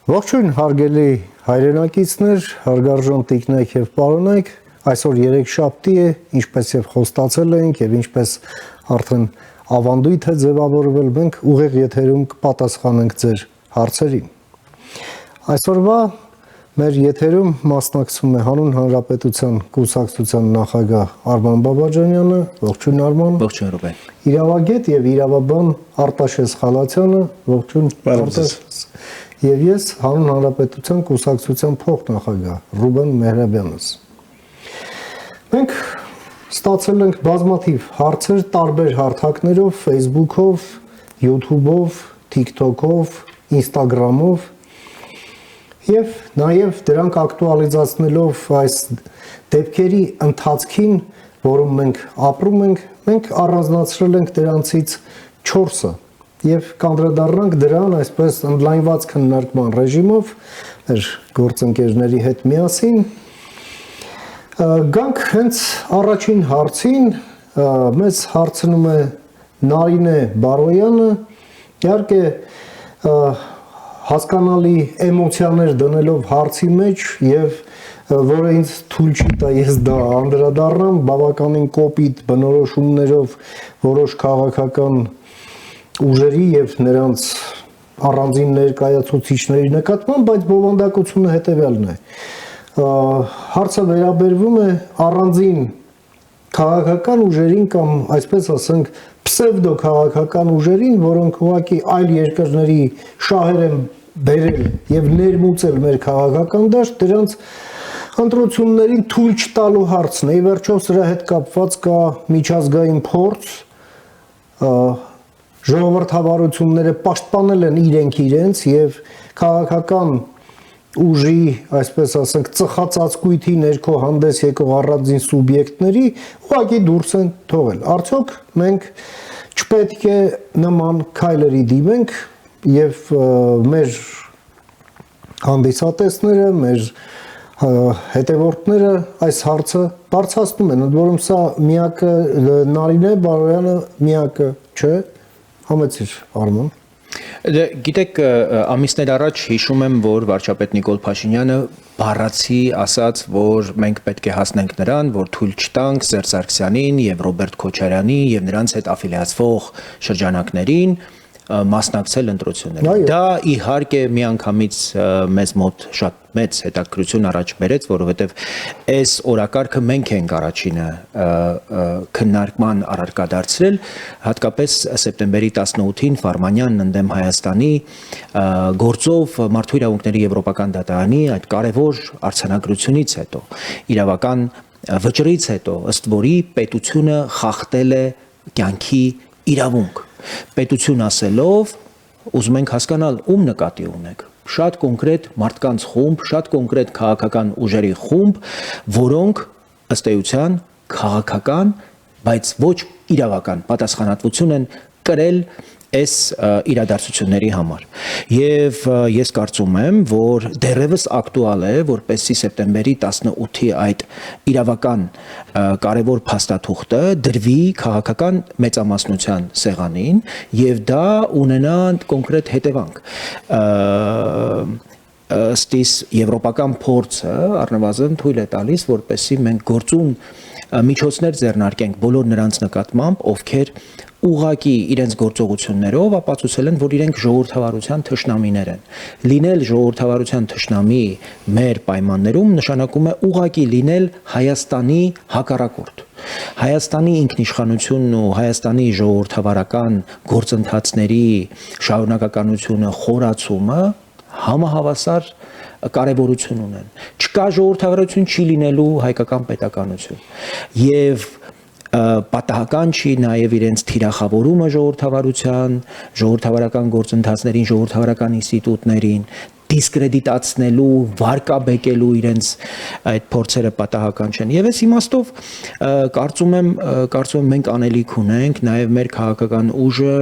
Ողջույն հարգելի հայրենակիցներ, հարգարժան տիկնայք եւ պարոնայք, այսօր երեքշաբթի է, ինչպես եւ խոստացել էինք եւ ինչպես արդեն ավանդույթ է ձևավորվել, մենք ուղիղ եթերում կպատասխանենք ձեր հարցերին։ Այսօրվա մեր եթերում մասնակցում է Հանուն Հանրապետության Կուսակցության նախագահ Արման Բաբաջանյանը, ողջույն Արման։ Ողջույն Ռուբեն։ Իրավագետ եւ իրավաբան Արտաշես Խալացյանը, ողջույն Արտաշես։ Եվ ես Հանուն Հանրապետության Կուսակցության փոխնախագահ Ռուբեն Մեհրաբյանս։ Մենք ստացել ենք բազմաթիվ հարցեր տարբեր հարթակներով, Facebook-ով, YouTube-ով, TikTok-ով, Instagram-ով եւ նաեւ դրանք ակտուալիզացնելով այս դեպքերի ընթացքին, որում մենք ապրում ենք, մենք առանձնացրել ենք դրանցից 4-ը եւ կանդրադառնանք դրան այսպես ընդլայնված քննարկման ռեժիմով մեր գործընկերների հետ միասին։ Գանք հենց առաջին հարցին, մեզ հարցնում է Նարինե Բարոյանը, իհարկե հասկանալի էմոցիաներ դնելով հարցի մեջ եւ որը ինձ թույլ չի տա ես դա անդրադառնամ բավականին կոպիտ բնորոշումներով որոշ քաղաքական ուժերի եւ նրանց առանձին ներկայացուցիչների նկատմամբ, բայց բովանդակությունը հետեւյալն է։ Հարցը վերաբերվում է առանձին քաղաքական ուժերին կամ այսպես ասենք պսևդո քաղաքական ուժերին, որոնք ուղղակի այլ երկրների շահեր են բերել եւ ներմուծել մեր քաղաքական դաշտ, դրանց ընտրություններին թույլ չտալու հարցն է։ Ի վերջո սրա հետ կապված կա միջազգային փորձ, ժողովրդավարությունները պաշտպանել են իրենց եւ քաղաքական ուժի, այսպես ասենք, ծխածածկույթի ներքո հանդես եկող առանձին սուբյեկտների ուղղակի դուրս են թողել։ Արդյոք մենք չպետք է նման քայլերի դիմենք եւ մեր հանդիսատեսները, մեր հետևորդները այս հարցը բարձրացնում են, ընդ որում սա միակը Նարինե Բարոյանը միակը չէ, համեցիր Արման։ Գիտեք, ամիսներ առաջ հիշում եմ, որ վարչապետ Նիկոլ Փաշինյանը բառացի ասաց, որ մենք պետք է հասնենք նրան, որ թույլ չտանք Սերժ Սարգսյանին եւ Ռոբերտ Քոչարյանի եւ նրանց հետ աֆիլիացվող շրջանակներին մասնակցել ընտրություններին։ Դա իհարկե միանգամից մեզ մոտ շատ մեծ հետաքրքրություն առաջ բերեց, որովհետև այս օրակարգը մենք ենք առաջինը քննարկման առարկա դարձրել, հատկապես սեպտեմբերի 18-ին Ֆարմանյանն ընդդեմ Հայաստանի գործով Մարդու իրավունքների եվրոպական դատարանի այդ կարևոր արձանագրությունից հետո, իրավական վճռից հետո, ըստ որի պետությունը խախտել է կյանքի իրավունք։ Պետություն ասելով, ուզում ենք հասկանալ ում նկատի ունեք։ Շատ կոնկրետ մարդկանց խումբ, շատ կոնկրետ քաղաքական ուժերի խումբ, որոնք ըստ էության քաղաքական, բայց ոչ իրավական պատասխանատվություն են կրել այս իրադարձությունների համար։ Եվ ես կարծում եմ, որ դեռևս ակտուալ է, որպեսզի սեպտեմբերի 18-ի այդ իրավական կարևոր փաստաթուղթը դրվի քաղաքական մեծամասնության սեղանին եւ դա ունենա կոնկրետ հետևանք։ Ըստիս եվրոպական փորձը առնվազն թույլ է տալիս, որպեսզի մենք գործուն միջոցներ ձեռնարկենք բոլոր նրանց նկատմամբ, ովքեր ուղղակի իրենց գործողություններով ապացուցել են, որ իրենք ժողովրդավարության թշնամիներ են։ Լինել ժողովրդավարության թշնամի մեր պայմաններում նշանակում է ուղղակի լինել Հայաստանի հակառակորդ։ Հայաստանի ինքնիշխանությունն ու Հայաստանի ժողովրդավարական գործընթացների շարունակականությունը, խորացումը համահավասար կարևորություն ունեն։ Չկա ժողովրդավարություն, չի լինելու հայկական պետականություն։ Եվ պատահական չի նաև իրենց թիրախավորումը ժողովրդավարության, ժողովրդավարական գործընթացներին, ժողովրդավարական ինստիտուտներին, դիսկրեդիտացնելու, վարկաբեկելու իրենց այդ փորձերը պատահական չեն։ Եվ այս իմաստով կարծում եմ մենք անելիք ունենք, նաև մեր քաղաքական ուժը,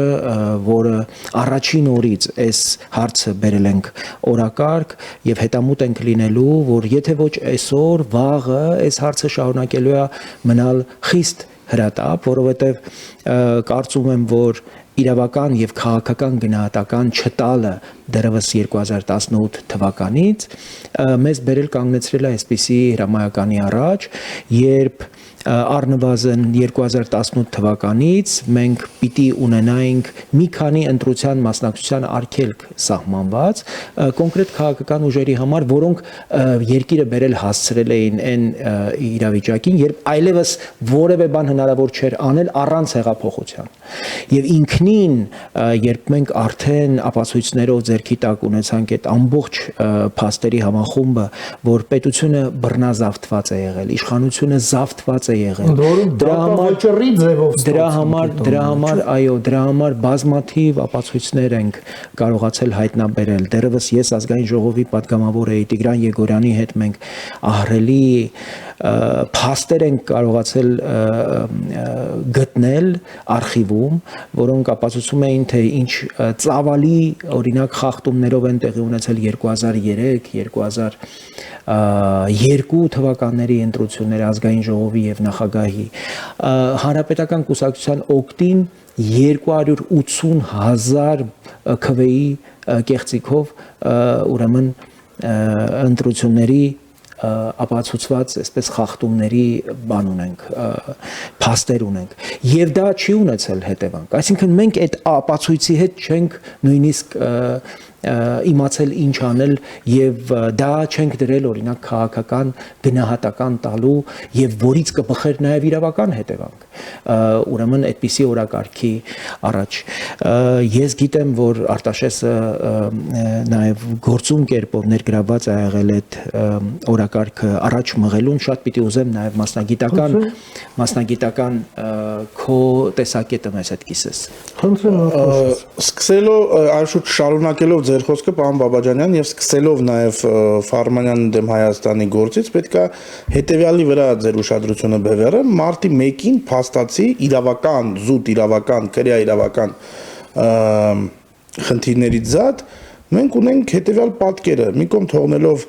որը առաջին օրից այս հարցը բերել ենք օրակարգ եւ հետամուտ ենք լինելու, որ եթե ոչ այսօր, վաղը այս հարցը շարունակելու է մնալ խիստ հրատապ, որովհետև կարծում եմ, որ իրավական եւ քաղաքական գնահատական չտալը դեռևս 2018 թվականից մեզ բերել կանգնեցրել է այսպիսի հրամայականի առաջ, երբ առնվազն 2018 թվականից մենք պիտի ունենայինք մի քանի ընտրության մասնակցության արգելք սահմանված կոնկրետ քաղաքական ուժերի համար, որոնք երկիրը բերել հասցրել էին այն իրավիճակին, երբ այլևս որևէ բան հնարավոր չէր անել առանց հեղափոխության։ Եվ ինքնին, երբ մենք արդեն ապացույցներով ձեռքի տակ ունեցանք այդ ամբողջ փաստերի համախումբը, որ պետությունը բռնազավթված է եղել, իշխանությունը զավթված է եղել, դրա համար բազմաթիվ ապացույցներ ենք կարողացել հայտնաբերել։ Դեռևս ես ազգային ժողովի պատգամավոր էի, Տիգրան Եգորյանի հետ մենք ահռելի փաստեր ենք կարողացել գտնել արխիվում, որոնք ապացուցում էին, թե ինչ ծավալի օրինակ խախտումներով են տեղի ունեցել 2003-2002 թվականների ընտրությունները ազգային ժողովի եւ նախագահի հանրապետական կուսակցության օգտին 280,000 քվեի կեղծիքով ուրեմն ընտրությունների ապացուցված այսպես խախտումների բան ունենք, փաստեր ունենք, եւ դա չի ունեցել հետևանք, այսինքն մենք այդ ապացույցի հետ չենք նույնիսկ իմացել ինչ անել եւ դա չենք դրել օրինակ քաղաքական գնահատական տալու եւ որից կբխեր նաեւ իրավական հետևանք, ուրեմն այդպիսի օրակարգի առաջ ես գիտեմ, որ Արտաշեսը նաեւ գործուն կերպով ներգրավված է եղել այդ օրակարգը առաջ մղելուն, շատ պիտի ուզեմ նաեւ մասնագիտական քո տեսակետը մեզ հետ կիսես։ Սկսելով այժմ շարունակելով ձեր խոսքը պարոն Բաբաջանյան եւ սկսելով նաեւ Ֆարմանյան դեմ Հայաստանի գործից պետք է հետեւյալի վրա ձեր ուշադրությունը բևեռը մարտի 1-ին փաստացի իրավական զուտ իրավական քրեա իրավական խնդիրներից զատ մենք ունենք հետեւյալ պատկերը մի կողմ թողնելով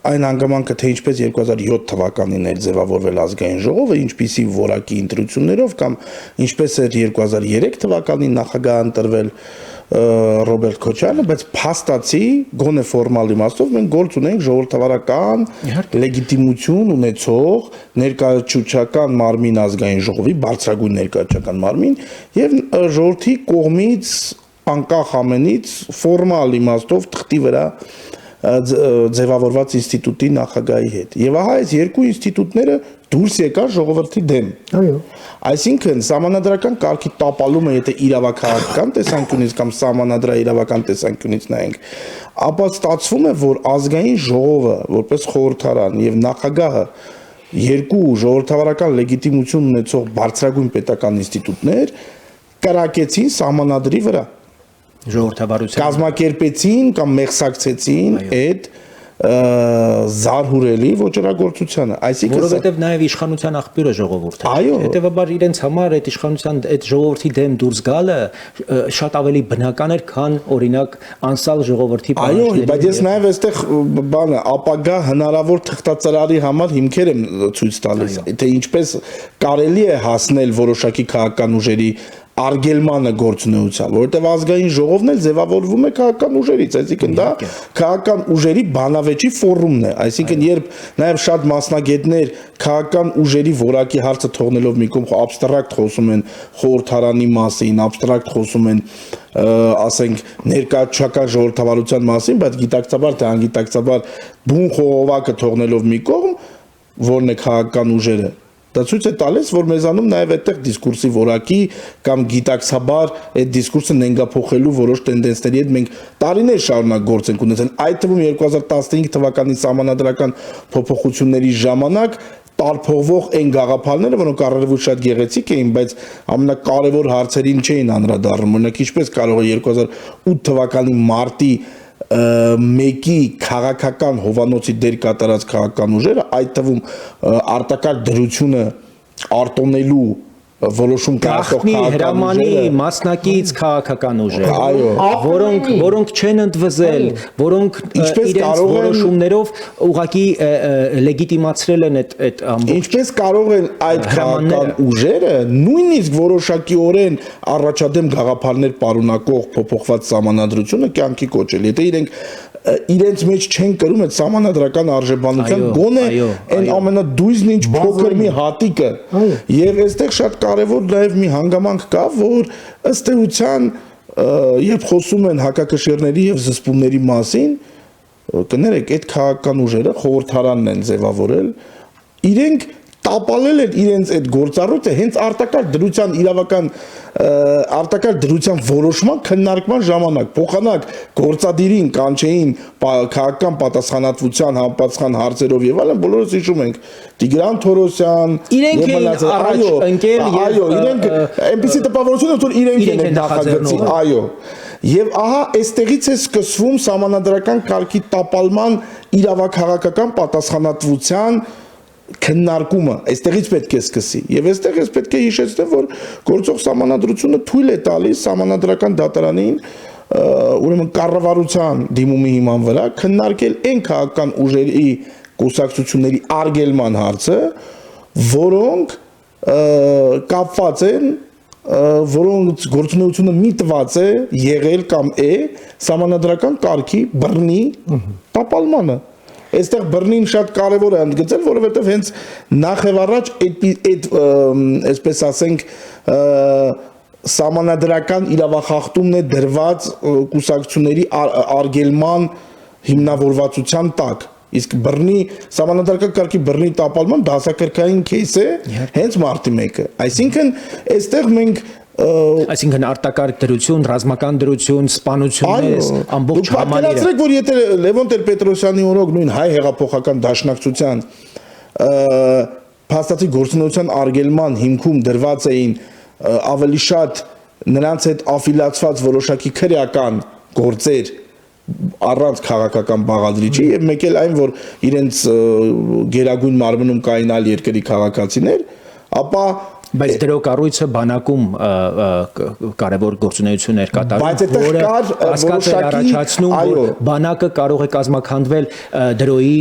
այն հանգամանքը թե ինչպես 2007 թվականին էր ձևավորվել ազգային ժողովը ինչպիսի որակի ընտրություններով կամ ինչպես էր 2003 թվականին նախագահ ընտրվել Ռոբերտ Քոչարյանը, բայց փաստացի գոնե ֆորմալ իմաստով մենք գործ ունենք ժողովրդավարական լեգիտիմություն ունեցող ներկայացուցչական մարմին ազգային ժողովի բարձրագույն ներկայացուցչական մարմին եւ ժողովրդի կողմից անկախ ամենից ֆորմալ իմաստով թղթի վրա ձևավորված ինստիտուտի նախագահի հետ։ Եվ ահա այս երկու ինստիտուտները դուրս եկան ժողովրդի դեմ։ Այո։ Այսինքն սահմանադրական կարգի տապալումը, եթե իրավաքաղաքական տեսանկյունից կամ սահմանադրաիրավական տեսանկյունից նայենք, ապա ստացվում է, որ ազգային ժողովը, որպես խորհրդարան եւ նախագահը երկու ժողովրդավարական լեգիտիմություն ունեցող բարձրագույն պետական ինստիտուտներ կրակեցին սահմանադրի վրա։ Ժողովրդավարության կազմակերպեցին կամ մեղսակցեցին այդ զարհուրելի ոչռագործությանը, այսինքն որովհետև նաև իշխանության աղբյուրը ժողովուրդն է։ Այո։ Հետևաբար իրենց համար այդ իշխանության այդ ժողովրդի դեմ դուրս գալը շատ ավելի բնական էր, քան օրինակ անսալ ժողովրդի Այո, բայց ես նաև այստեղ բանը ապագա հնարավոր թղթածրարի համար հիմքեր եմ ցույց տալիս, թե ինչպես կարելի է հասնել որոշակի քաղաքական ուժերի արգելմանը գործունեության, որովհետև ազգային ժողովն էլ ձևավորվում է քաղաքական ուժերից, այսինքն դա քաղաքական ուժերի բանավեճի ֆորումն է, այսինքն երբ նաև շատ մասնագետներ քաղաքական ուժերի որակի հարցը թողնելով մի կողմ աբստրակտ խոսում են խորհրդարանի մասին, աբստրակտ խոսում են ասենք ներկայացուցչական ժողովրդավարության մասին, բայց գիտակցաբար թե անգիտակցաբար բուն խողովակը թողնելով մի կողմ, որն է քաղաքական ուժերը դա ցույց է տալիս, որ մեզանում նաև այդտեղ դիսկուրսի որակի կամ գիտակցաբար այդ դիսկուրսը նենգափոխելու որոշ տենդենսների հետ մենք տարիներ շարունակ գործ ենք ունեցել, այդ թվում 2015 թվականի սահմանադրական փոփոխությունների ժամանակ տարփողվող այն գաղափարները, որոնք առավել շատ գեղեցիկ էին, բայց ամենակարևոր հարցերին չէին անդրադառնում, օրինակ ինչպես կարող է 2008 թվականի մարտի մեկի քաղաքական հովանոցի դեր կատարած քաղաքական ուժերը, այդ թվում արտակարգ դրությունը արտոնելու որոշում կայացող գախնի քաղաքական հրամանի ուժերը մասնակից քաղաքական ուժեր, Այո։ որոնք չեն ընդվզել, որոնք Ինչպես իրենց կարող են- որոշումներով ուղղակի լեգիտիմացրել են այդ ամբողջ Ինչպես կարող են այդ քաղաքական ուժերը նույնիսկ որոշակիորեն առաջադեմ գաղափարներ պարունակող փոփոխված սահմանադրությունը կյանքի կոչել, եթե իրենց մեջ չեն կրում այդ սահմանադրական արժեբանության Այո, գոնե այո, այն այո։ ամենադույզն ինչ փոքր մի հատիկը եւ այստեղ շատ կարեւոր նաեւ մի հանգամանք կա, որ ըստ էության երբ խոսում են հակակշիռների եւ զսպումների մասին, կներեք, այդ քաղաքական ուժերը խորհրդարանն են ձևավորել, իրենք տապալել են իրենց այդ գործառույթը հենց արտակարգ դրության իրավական արտակարգ դրության որոշման քննարկման ժամանակ փոխանակ գործադիրին կանչեին քաղաքական պատասխանատվության համապատասխան հարցերով եւ այլն բոլորս հիշում ենք Տիգրան Թորոսյան Իրենք էին առաջ ընկել եւ այո իրենք այնպեսի տպավորություն որ իրենք են նախաձեռնողը այո եւ ահա այստեղից է սկսվում սահմանադրական կարգի տապալման իրավաքաղաքական պատասխանատվության քննարկումը այստեղից պետք է սկսի եւ այստեղ ես պետք է հիշեցնեմ որ գործող սահմանադրությունը թույլ է տալիս սահմանադրական դատարանին ուրեմն կառավարության դիմումի հիման վրա քննարկել այն քաղաքական ուժերի կուսակցությունների արգելման հարցը որոնք կապված են որոնց գործունեությունը միտված է եղել կամ է սահմանադրական կարգի բռնի տապալմանը Այստեղ բռնին շատ կարևոր է ընդգծել, որովհետև հենց նախ եւ առաջ այդ այսպես ասենք սահմանադրական իրավախախտումն է դրված կուսակցությունների արգելման հիմնավորվածության տակ։ Իսկ բռնի սահմանադրական կարգի բռնի տապալման դասակարգային кейս է հենց մարտի 1-ը։ Այսինքն այստեղ մենք Այսինքն արտակարգ դրություն, ռազմական դրություն, սպանություններ, ամբողջ համալիրը։ Պատկերացրեք, որ եթե Լևոն Տեր-Պետրոսյանի օրոք նույն հայ հեղափոխական դաշնակցության փաստացի գործունեության արգելման հիմքում դրված էին ավելի շատ նրանց հետ աֆիլիացված որոշակի քրեական գործեր առանց քաղաքական բաղադրիչի եւ մեկ էլ այն որ իրենց գերագույն մարմնում կային այլ երկրի քաղաքացիներ, ապա Բայց դրո կառույցը բանակում կարևոր գործունեություններ կատարում, որը հասկաց է առաջացնում, որ բանակը կարող է կազմաքանդվել դրոյի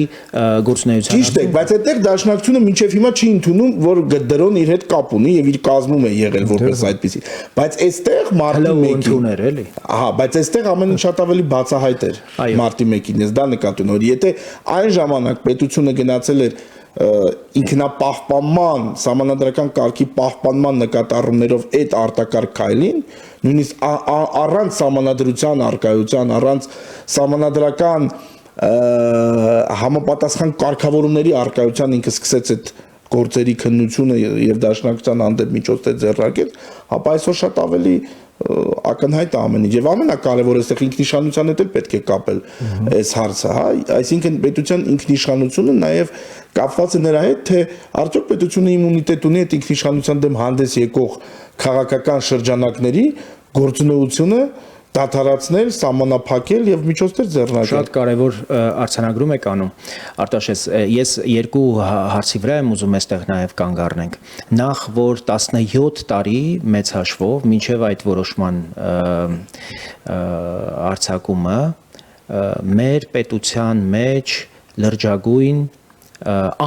գործունեության։ Ճիշտ է, բայց այդտեղ դաշնակցությունը մինչև հիմա չի ընդունում, որ դրոն իր հետ կապ ունի եւ իր կազմում է եղել որպես այդպեսի։ Բայց այստեղ մարտի 1-ին էլի։ Ահա, բայց այստեղ ամենը շատ ավելի բացահայտ էր մարտի 1-ին, ես դա նկատում եմ, որ եթե այն ժամանակ պետությունը գնացել էր ինքնապահպանման սահմանադրական կարգի պահպանման նկատառումներով այդ արտակարգ քայլին նույնիսկ առանց սահմանադրության արկայության առանց սահմանադրական համապատասխան կարգավորումների արկայության ինքը սկսեց այդ գործերի քննությունը եւ դաշնակցության հանդեպ միջոցներ ձեռնարկել, ապա այսօր շատ ավելի ակնհայտ է ամեն ինչ եւ ամենակարևորը այստեղ ինքնիշխանության հետ էլ պետք է կապել այս հարցը, հա, այսինքն պետության ինքնիշխանությունը նաեւ կապված է նրա հետ, թե արդյոք պետությունը իմունիտետ ունի այդ ինքնիշխանության դեմ հանդես եկող քաղաքական շրջանակների գործունեությունը դադարացնել, սահմանափակել եւ միջոցներ ձեռնարկել։ Շատ կարևոր արձանագրում եք անում։ Արտաշես, ես երկու հարցի վրա եմ ուզում այստեղ նաեւ կանգ առնենք։ Նախ որ 17 տարի մեծ հաշվով մինչեւ այդ որոշման արձակումը մեր պետության մեջ լրջագույն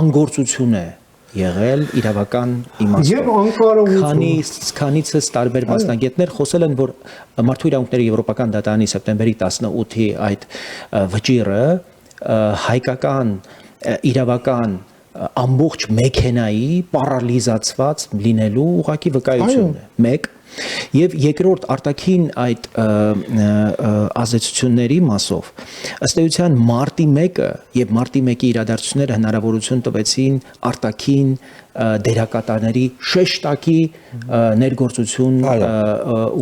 անգործություն է եղել իրավական իմաստով։ Քանիցս տարբեր մասնագետներ խոսել են, որ Մարդու իրավունքների Եվրոպական դատարանի սեպտեմբերի 18-ի այդ վճիռը հայկական իրավական ամբողջ մեքենայի պարալիզացված լինելու ուղղակի վկայությունն է։ Մեկ Եվ երկրորդ արտաքին այդ ազդեցությունների մասով ըստ էության մարտի 1-ը եւ մարտի 1-ի իրադարձությունները հնարավորություն տվեցին արտաքին դերակատարների շեշտակի ներգործություն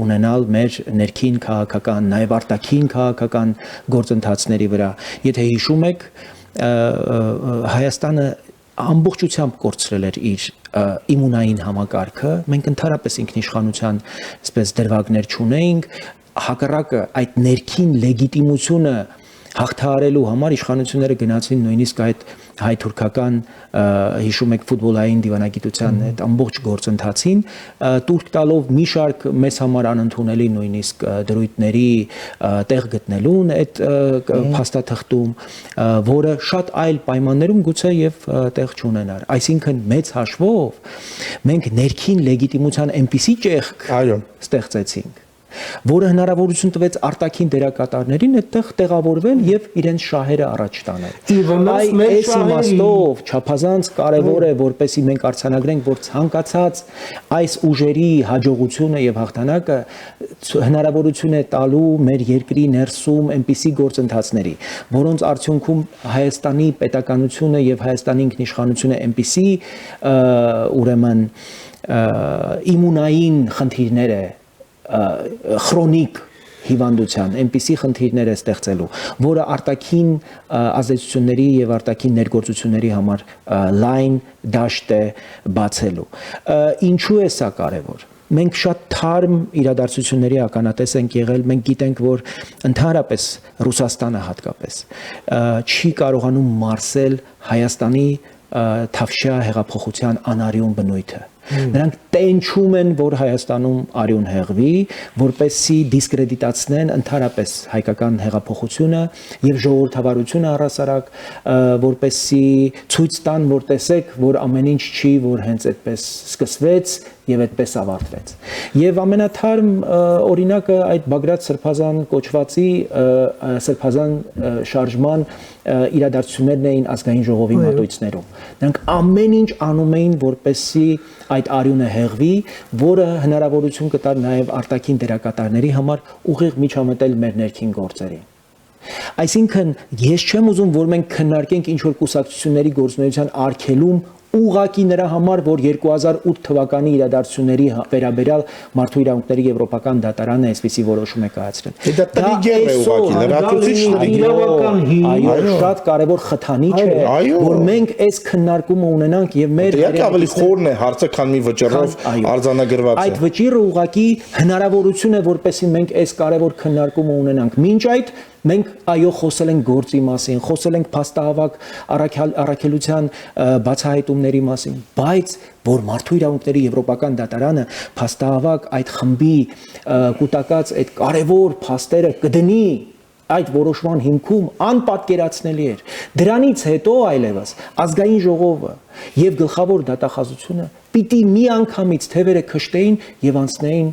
ունենալ մեր ներքին քաղաքական, նաեւ արտաքին քաղաքական գործընթացների վրա։ Եթե հիշում եք, Հայաստանը ամբողջությամբ կորցրել էր իր իմունային համակարգը, մենք ընդհանրապես ինքնիշխանության այսպես դրվագներ չունեինք, հակառակը այդ ներքին լեգիտիմությունը հաղթահարելու համար իշխանությունները գնացին նույնիսկ այդ հայ-թուրքական հիշում եք ֆուտբոլային դիվանագիտության այդ ամբողջ գործընթացին տուրք տալով մի շարք մեզ համար անընդունելի նույնիսկ դրույթների տեղ գտնելուն այդ փաստաթղթում, որը շատ այլ պայմաններում գուցե եւ տեղ չունենար։ Այսինքն մեծ հաշվով մենք ներքին լեգիտիմության այնպիսի ճեղք ստեղծեցինք, որը հնարավորություն տվեց արտաքին դերակատարներին այդտեղ տեղավորվել եւ իրենց շահերը առաջ տանել։ Այս իմաստով չափազանց կարեւոր է, որպեսզի մենք արձանագրենք, որ ցանկացած այս ուժերի հաջողությունը եւ հաղթանակը հնարավորություն է տալու մեր երկրի ներսում այնպիսի գործընթացների, որոնց արդյունքում Հայաստանի պետականությունը եւ Հայաստանի ինքնիշխանությունը այնպիսի ուրեմն իմունային խնդիրներ է քրոնիկ հիվանդության այնպիսի խնդիրներ է ստեղծելու, որը արտաքին ազդեցությունների եւ արտաքին ներգործությունների համար լայն դաշտ է բացելու։ Ինչու է սա կարեւոր։ Մենք շատ թարմ իրադարձությունների ականատես ենք եղել, մենք գիտենք, որ ընդհանրապես Ռուսաստանը հատկապես չի կարողանում մարսել Հայաստանի թավշյա հեղափոխության անարյուն բնույթը։ Նրանք տենչում են, որ Հայաստանում արյուն հեղվի, որպեսզի դիսկրեդիտացնեն ընդհանրապես հայկական հեղափոխությունը եւ ժողովրդավարությունը առասարակ, որպեսզի ցույց տան, որ տեսեք, որ ամեն ինչ չի, որ հենց այդպես սկսվեց եւ այդպես ավարտվեց։ Եվ ամենաթարմ օրինակը այդ Բագրատ Սրբազան կոչվածի Սրբազան շարժման իրադարձություններն էին ազգային ժողովի մատույցներում։ Նրանք ամեն ինչ անում էին, որպեսզի այդ արյունը հեղվի, որը հնարավորություն կտար նաև արտաքին դերակատարների համար ուղիղ միջամտել մեր ներքին գործերին։ Այսինքն ես չեմ ուզում, որ մենք քննարկենք ինչ-որ կուսակցությունների գործունեության արգելում ուղղակի նրա համար, որ 2008 թվականի իրադարձությունների վերաբերյալ Մարդու իրավունքների Եվրոպական դատարանը այսպիսի որոշում է կայացրել։ Դա տրիգեր է ուղղակի, լրացուցիչ այո, շատ կարևոր խթանիչ է, որ մենք այս քննարկումը ունենանք եւ մեր ավելի խորն է հարցը, քան մի վճռով արձանագրված է։ Այդ վճիռը ուղղակի հնարավորություն է, որպեսզի մենք այս կարևոր քննարկումը ունենանք։ Մինչ այդ մենք այո խոսել ենք գործի մասին, խոսել ենք փաստահավաք առաքելության բացահայտումների մասին, բայց որ Մարդու իրավունքների Եվրոպական դատարանը փաստահավաք այդ խմբի կուտակած այդ կարևոր փաստերը կդնի այդ որոշման հիմքում անպատկերացնելի էր։ Դրանից հետո այլևս ազգային ժողովը եւ գլխավոր դատախազությունը պիտի մի անգամից թևերը քշտեին եւ անցնեին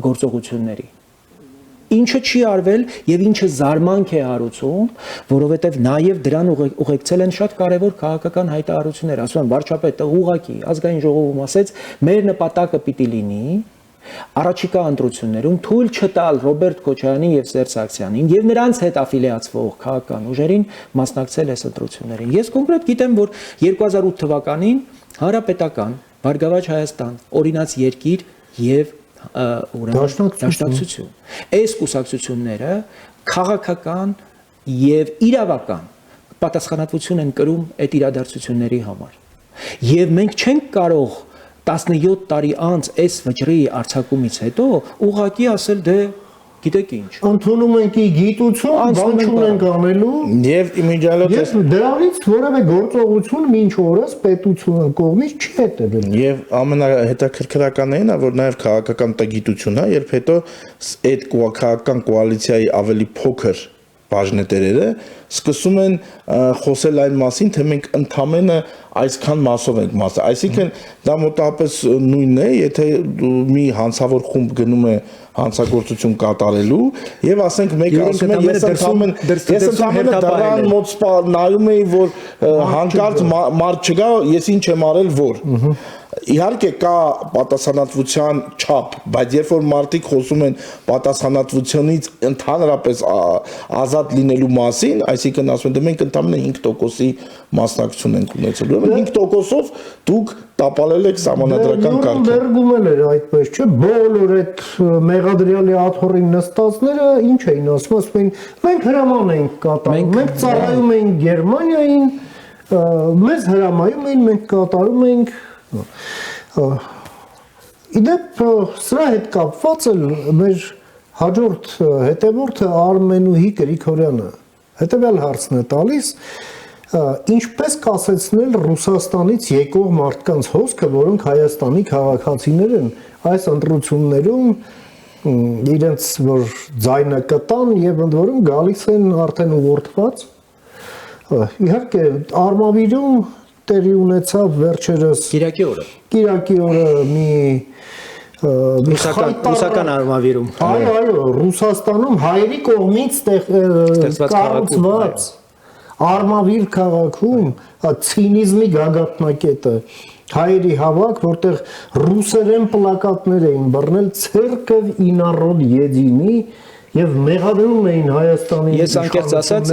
գործողությունների։ Ինչը չի արվել եւ ինչը զարմանք է հարուցում, որովհետեւ նաեւ դրան ուղեկցել են շատ կարեւոր քաղաքական հայտարարություններ, ասում են վարչապետը ուղղակի ազգային ժողովում ասեց, մեր նպատակը պիտի լինի առաջիկա ընտրություններում թույլ չտալ Ռոբերտ Քոչարյանին եւ Սերժ Սարգսյանին եւ նրանց հետ աֆիլիացվող քաղաքական ուժերին մասնակցել այս ընտրություններին։ Ես կոնկրետ գիտեմ, որ 2008 թվականին Հանրապետական, Բարգավաճ Հայաստան, Օրինաց երկիր եւ դաշնակցություն։ Այս կուսակցությունները քաղաքական եւ իրավական պատասխանատվություն են կրում այդ իրադարձությունների համար։ Եվ մենք չենք կարող 17 տարի անց այս վճռի արձակումից հետո ուղղակի ասել դե գիտեք ինչ։ Ընդունում ենք գիտություն, բան չունենք անելու եւ իմիջիալոց դրանից որևէ գործողություն մինչ օրս պետությունը կողմից չի հետևել։ Եվ ամենահետաքրքրականն է, որ նաեւ քաղաքական տգիտություն է, երբ հետո այդ քաղաքական կոալիցիայի ավելի փոքր բաժնետերերը սկսում են խոսել այն մասին, թե մենք ընդամենը այսքան մասով ենք մասը։ Այսինքն դա մոտավորապես նույնն է, եթե մի հանցավոր խումբ գնում է հանցագործություն կատարելու եւ ասենք մեկը ասում է ես ընդամենը դրան մոտ նայում էի, որ հանկարծ մարդ չգա, ես ինչ եմ արել, որ իհարկե կա պատասխանատվության չափ, բայց երբ որ մարդիկ խոսում են պատասխանատվությունից ընդհանրապես ազատ լինելու մասին, այսինքն ասում են դե մենք ընդամենը 5%-ի մասնակցություն ենք ունեցել։ Ուրեմն 5%-ով դուք տապալել եք սահմանադրական կարգը։ Նյուրնբերգում էլ էր այդպես, չէ՞։ Բոլոր այդ մեղադրյալի աթոռին նստածները ինչ էին ասում, ասում էին մենք հրաման ենք կատարում, մենք ծառայում ենք Գերմանիային, մեզ հրամայում էին, մենք կատարում ենք Իդեպ սրա հետ կապված էլ մեր հաջորդ հետևորդը Արմենուհի Գրիգորյանը, Հետևյալ հարցն է տալիս. ինչպես կասեցնել Ռուսաստանից եկող մարդկանց հոսքը, որոնք Հայաստանի քաղաքացիներ են, այս ընտրություններում իրենց որ ձայնը կտան եւ ընդ որում գալիս են արդեն ուղղորդված։ Իհարկե Արմավիրում տեղի ունեցավ վերջերս Կիրակի օրը մի ռուսական արմավիրում։ Այո, Ռուսաստանում հայերի կողմից կառուցված Արմավիր քաղաքում ցինիզմի գագաթնակետը հայերի հավաք, որտեղ ռուսերեն պլակատներ էին բռնել ցերկև ինարոդ եդինի եւ մեղադրում էին Հայաստանի Ես անկեղծ ասած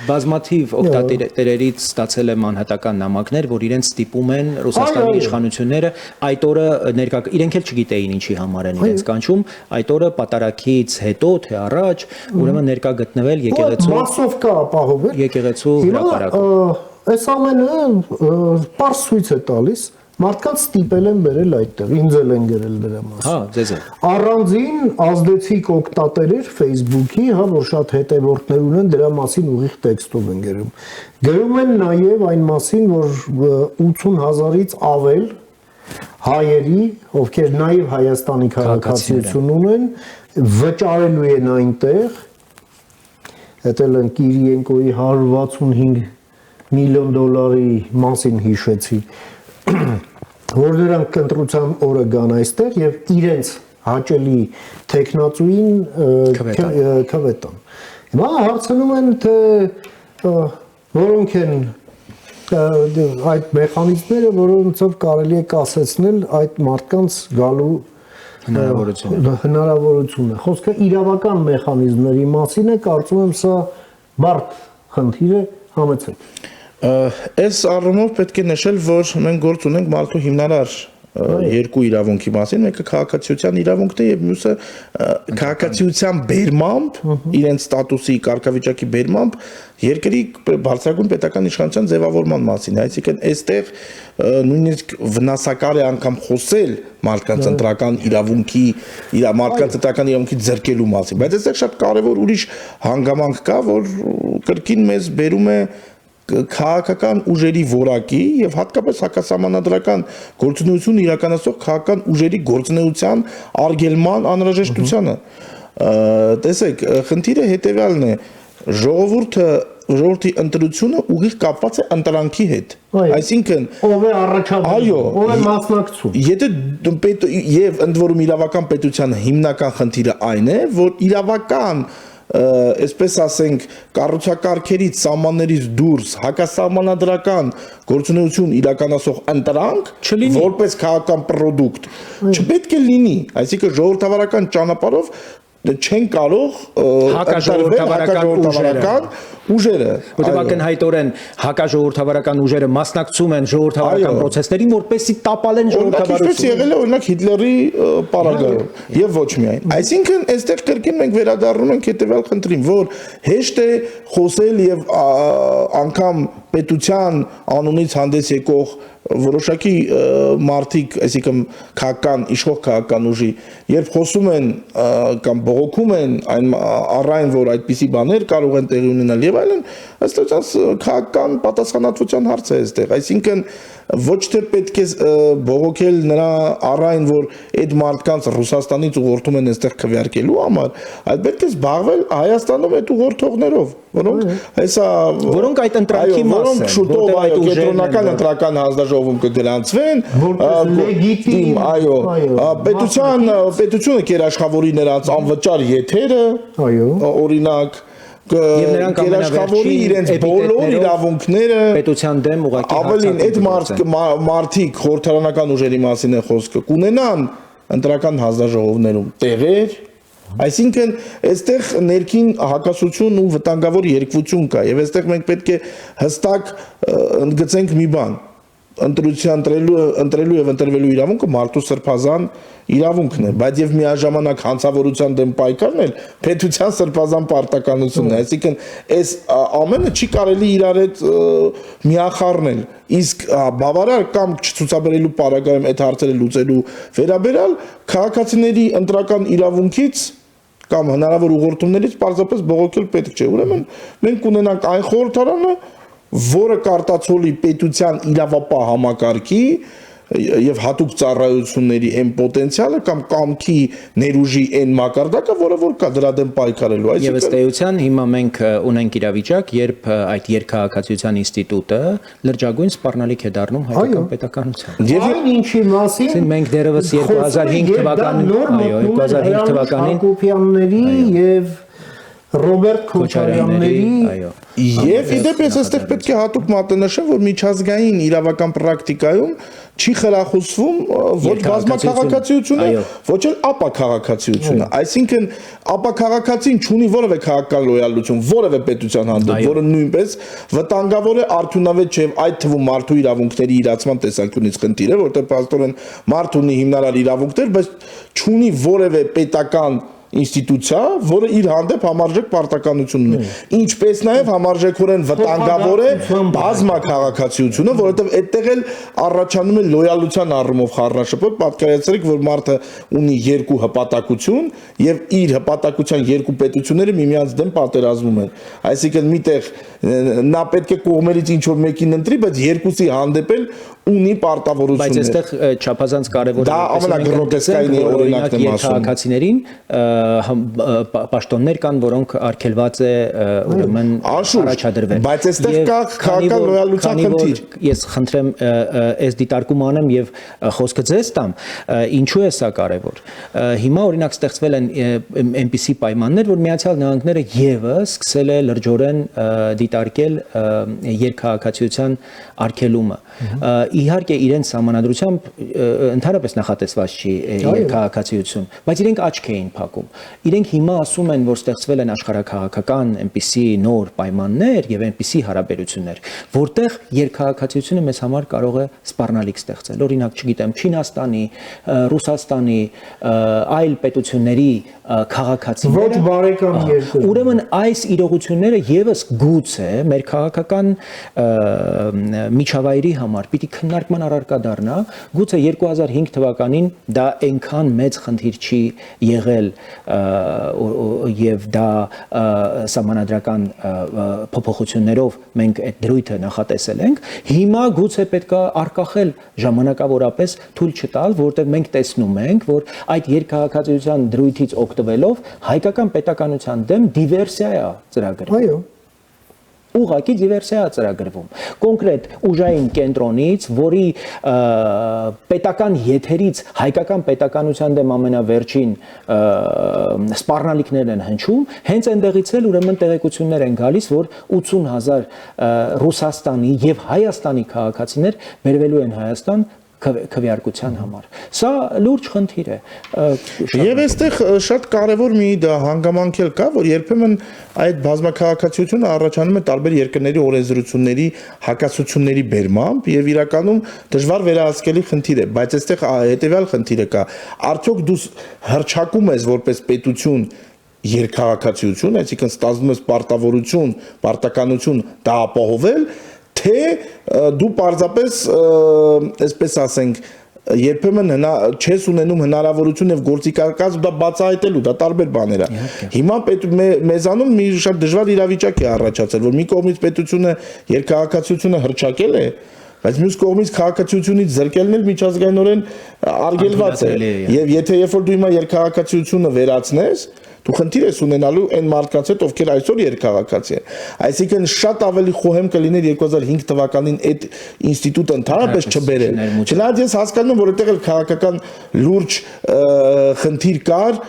բազմաթիվ օգտատերերից ստացել եմ անհատական նամակներ, որ իրենց ստիպում են Ռուսաստանի իշխանությունները այդ օրը իրենք էլ չգիտեին ինչի համար են իրենց կանչում, այդ օրը պատարագից հետո թե առաջ, ուրեմն ներկա գտնվել եկեղեցու մասովկա ապահովել եկեղեցու հրապարակում։ Այս ամենը պարզ ցույց է տալիս մարդկանց ստիպել են բերել այդտեղ, ինձ էլ են գրել դրա մասին։ Հա, ձեզ է։ Առանձին ազդեցիկ օգտատերեր Facebook-ի, հա, որ շատ հետևորդներ ունեն, դրա մասին ուղիղ տեքստով են գրում։ Գրում են նաև այն մասին, որ 80,000-ից ավել հայերի, ովքեր նաև Հայաստանի քաղաքացիություն ունեն, վճարելու են այնտեղ, հետել են Կիրիենկոյի 165 միլիոն դոլարի մասին հիշեցի, որ նրանք ընտրության օրը գան այստեղ եւ իրենց հաճելի տեխնացուին քվետան։ Հիմա հարցնում են թե որոնք են այդ մեխանիզմները, որոնցով կարելի է կասեցնել այդ մարդկանց գալու հնարավորությունը։ Խոսքը իրավական մեխանիզմների մասին է, կարծում եմ սա բարդ խնդիր է, համեցեք։ Այս առումով պետք է նշել, որ մենք գործ ունենք մարդու հիմնարար երկու իրավունքի մասին, մեկը քաղաքացիության իրավունքն է եւ մյուսը քաղաքացիության բերմամբ, իրենց ստատուսի կարգավիճակի բերմամբ երկրի բարձրագույն պետական իշխանության ձևավորման մասին, այսինքն այստեղ նույնիսկ վնասակար է անգամ խոսել մարդկանց ընտրական իրավունքի, մարդկանց ընտրական իրավունքի ձեռքելու մասին, բայց այստեղ շատ կարեւոր ուրիշ հանգամանք կա, որ կրկին մեզ բերում է քաղաքական ուժերի որակի եւ հատկապես հակասահմանադրական գործունեություն իրականացող քաղաքական ուժերի գործունեության արգելման անհրաժեշտությանը։ Տեսեք, խնդիրը հետեւյալն է. ժողովրդի ընտրությունը ուղիղ կապված է ընտրանքի հետ։ Այսինքն ով է առաջադրում, ով է մասնակցում։ Եթե եւ ընդ որում իրավական պետության հիմնական խնդիրը այն է, որ իրավական այսպես ասենք կառուցակարգերից սահմաններից դուրս հակասահմանադրական գործունեություն իրականացող ընտրանք որպես քաղաքական պրոդուկտ չպետք է լինի, այսինքն ժողովրդավարական ճանապարհով չեն կարող հակաժողովրդավարական ուժերը որտեղ ակնհայտորեն հակաժողովրդավարական ուժերը մասնակցում են ժողովրդավարական process-ներին, որպեսզի տապալեն ժողովրդավարությունը։ Ինչպես եղել է օրինակ Հիտլերի պարագայում եւ ոչ միայն։ Այսինքն այստեղ կրկին մենք վերադառնում ենք հետեւյալ խնդրին, որ հեշտ է խոսել եւ անգամ պետության անունից հանդես եկող որոշակի մարդիկ, այսինքն քաղաքական իշխող քաղաքական ուժի, երբ խոսում են կամ բողոքում են առայն որ այդպիսի բաներ կարող են տեղի ունենալ եւ այլն, ըստ էության քաղաքական պատասխանատվության հարց է այստեղ, այսինքն ոչ թե պետք է բողոքել նրա առայն որ այդ մարդկանց Ռուսաստանից ուղղորդում են այստեղ քվեարկելու համար, այլ պետք է զբաղվել Հայաստանում այդ ուղղորդողներով, որոնք այդ ընտրանքի մաս են, շուտով այո կենտրոնական ընտրական հանձնաժողովում կգրանցվեն, լեգիտիմ, պետությունը կերաշխավորի նրանց անվճար եթերը, օրինակ եւ նրանք երաշխավորի իրենց բոլոր իրավունքները պետության դեմ ուղղակի ավելին այդ մարդիկ խորհրդարանական ուժերի մասին է խոսքը կունենան ընտրական հանձնաժողովներում տեղեր, այսինքն այստեղ ներքին հակասություն ու վտանգավոր երկվություն կա եւ այստեղ մենք պետք է հստակ ընդգծենք մի բան ընտրելու եւ ընտրվելու իրավունքը մարդու սրբազան իրավունքն է, բայց եւ միաժամանակ հանցավորության դեմ պայքարն էլ պետության սրբազան պարտականությունն է, այսինքն այս ամենը չի կարելի իրար հետ միախառնել, իսկ բավարար կամ չցուցաբերելու պարագայում այդ հարցերը լուծելու վերաբերյալ քաղաքացիների ընտրական իրավունքից կամ հնարավոր ուղղորդումներից պարզապես բողոքել պետք չէ։ Ուրեմն մենք ունենանք այն խորհրդարանը, որը կարտացոլի պետության իրավապահ համակարգի եւ հատուկ ծառայությունների այն պոտենցիալը կամ կամքի ներուժի այն մակարդակը, որը որ կա դրա դեմ պայքարելու։ Եվ ըստ էության հիմա մենք ունենք իրավիճակ, երբ այդ երկհաղաքացիության ինստիտուտը լրջագույն սպառնալիք է դառնում հայկական պետականության։ Այն ինչի մասին մենք դեռևս 2005 թվականին, այո, 2005 թվականին Հակոբյանների եւ Ռոբերտ Քոչարյանների, այո։ Եվ իդեպ ես այստեղ պետք է հատուկ մատնանշեմ, որ միջազգային իրավական պրակտիկայում չի խրախուսվում ոչ բազմաքաղաքացիությունը, ոչ էլ ապաքաղաքացիությունը։ Այսինքն ապաքաղաքացին չունի որևէ քաղաքական լոյալություն, որևէ պետության հանդեպ, որը նույնպես վտանգավոր է, արդյունավետ չէ, այդ թվում մարդու իրավունքների իրացման տեսանկյունից խնդիր է, որտեղ պաստորեն մարդ ունի հիմնարար իրավունքներ, բայց չունի որևէ պետական ինստիտուցիա, որը իր հանդեպ համարժեք պարտականություն ունի։ Ինչպես նաև համարժեքորեն վտանգավոր է բազմաքաղաքացիությունը, որովհետև այդտեղ էլ առաջանում է լոյալության առումով խառնաշփոթ, պատկերացրեք, որ մարդը ունի երկու հպատակություն եւ իր հպատակության երկու պետությունները միմյանց դեմ պատերազմում են։ Այսինքն միտեղ նա պետք է կողմերից ինչ որ մեկին ընտրի, բայց երկուսի հանդեպ էլ ունի պարտավորություններ։ Բայց այստեղ չափազանց կարևոր է դա ամենագրոտեսկային օրինակն եմ ասում։ Քաղաքացիներին պաշտոններ կան, որոնք արգելված է ուրեմն առաջադրվել։ Բայց այստեղ կա քաղաքական լոյալության խնդիր։ Ես խնդրեմ այս դիտարկումը անեմ եւ խոսքը ձեզ տամ, ինչու է սա կարևոր։ Հիմա օրինակ ստեղծվել են այնպիսի պայմաններ, որ Միացյալ Նահանգները եւս սկսել է լրջորեն դիտարկել երկհաղաքացիության արգելումը։ Իհարկե իրենց համանadrությամբ ընդհանրապես նախատեսված չի երկհաղաքացիություն, բայց իրենք աչք էին փակում։ Իրենք հիմա ասում են, որ ստեղծվել են աշխարհաքաղաքական այնպիսի նոր պայմաններ եւ այնպիսի հարաբերություններ, որտեղ երկհաղաքացիությունը մեզ համար կարող է սպառնալիք ստեղծել։ Օրինակ, չգիտեմ, Չինաստանի, Ռուսաստանի, այլ պետությունների քաղաքացիները ոչ բարեկամ երկրներ։ Ուրեմն այս իրողությունները եւս գուցե մեր քաղաքական միջավայրի համար պիտի քննարկման առարկա դառնա, գուցե 2005 թվականին դա այնքան մեծ խնդիր չի եղել եւ դա սահմանադրական փոփոխություններով մենք այդ դրույթը նախատեսել ենք, հիմա գուցե պետք է արկախել ժամանակավորապես թույլ չտալ, որտեղ մենք տեսնում ենք, որ այդ երկհաղաքացիության դրույթից օգտվելով հայկական պետականության դեմ դիվերսիա է ծրագրվում։ Այո։ Ուղղակի դիվերսիա է ծրագրվում։ Կոնկրետ ուժային կենտրոնից, որի պետական եթերից հայկական պետականության դեմ ամենավերջին սպառնալիքներն են հնչում, հենց այնտեղից էլ ուրեմն տեղեկություններ են գալիս, որ 80,000 Ռուսաստանի եւ Հայաստանի քաղաքացիներ բերվելու են Հայաստան քվեարկության համար։ Սա լուրջ խնդիր է։ Եվ այստեղ շատ կարևոր մի հանգամանք էլ կա, որ երբեմն այդ բազմաքաղաքացիությունը առաջանում է տարբեր երկրների օրենսդրությունների հակասությունների բերմամբ եւ իրականում դժվար վերահսկելի խնդիր է, բայց այստեղ հետեւյալ խնդիրը կա։ Արդյոք դու հրճակում ես որպես պետություն երկհաղաքացիություն, այսինքն ստանձնում ես պարտավորություն, պարտականություն դա ապահովել, թե դու պարզապես այսպես ասենք երբեմն չես ունենում հնարավորություն եւ գործիքակազմ դա բացահայտելու, դա տարբեր բաներ է։ Հիմա մեզանում մի շատ դժվար իրավիճակ է առաջացել, որ մի կողմից պետությունը երկհաղաքացիությունը հրճակել է, բայց մյուս կողմից քաղաքացիությունից զրկելն էլ միջազգայինորեն արգելված է։ Եվ եթե երբ որ դու հիմա երկհաղաքացիությունը վերացնես, դու խնդիր ես ունենալու այն մարդկանց հետ, ովքեր այսօր երկհաղաքացի են։ Այսինքն շատ ավելի խոհեմ կլիներ 2005 թվականին այդ ինստիտուտը ընդհանրապես չբերել։ Չնայած ես հասկանում եմ, որ այդտեղ էլ քաղաքական լուրջ խնդիր կար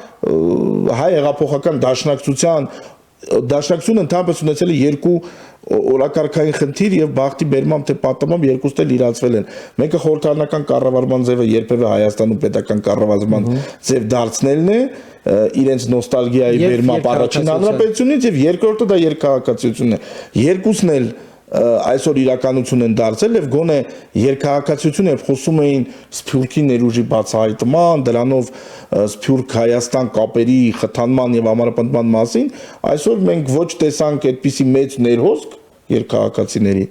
հայ հեղափոխական դաշնակցությունը ընդհանրապես ունեցել է երկու օրակարգային խնդիր եւ բախտի բերմամբ թե պատմամբ երկուստ էլ իրացվել են։ Մեկը խորհրդարանական կառավարման ձևը երբևէ Հայաստանում պետական կառավարման ձև դարձնելն է, իրենց նոստալգիայի բերմամբ առաջին հանրապետությունից եւ երկրորդը դա երկհաղաքացիությունն է։ Երկուսն էլ այսօր իրականություն են դարձել եւ գոնե երկհաղաքացիությունը խոսում էին Սփյուռքի ներուժի բացահայտման, դրանով Սփյուռք-Հայաստան կապերի խթանման եւ համապատասխան մասին, այսօր մենք ոչ տեսանք այդպիսի մեծ ներհոսք երկհաղաքացիների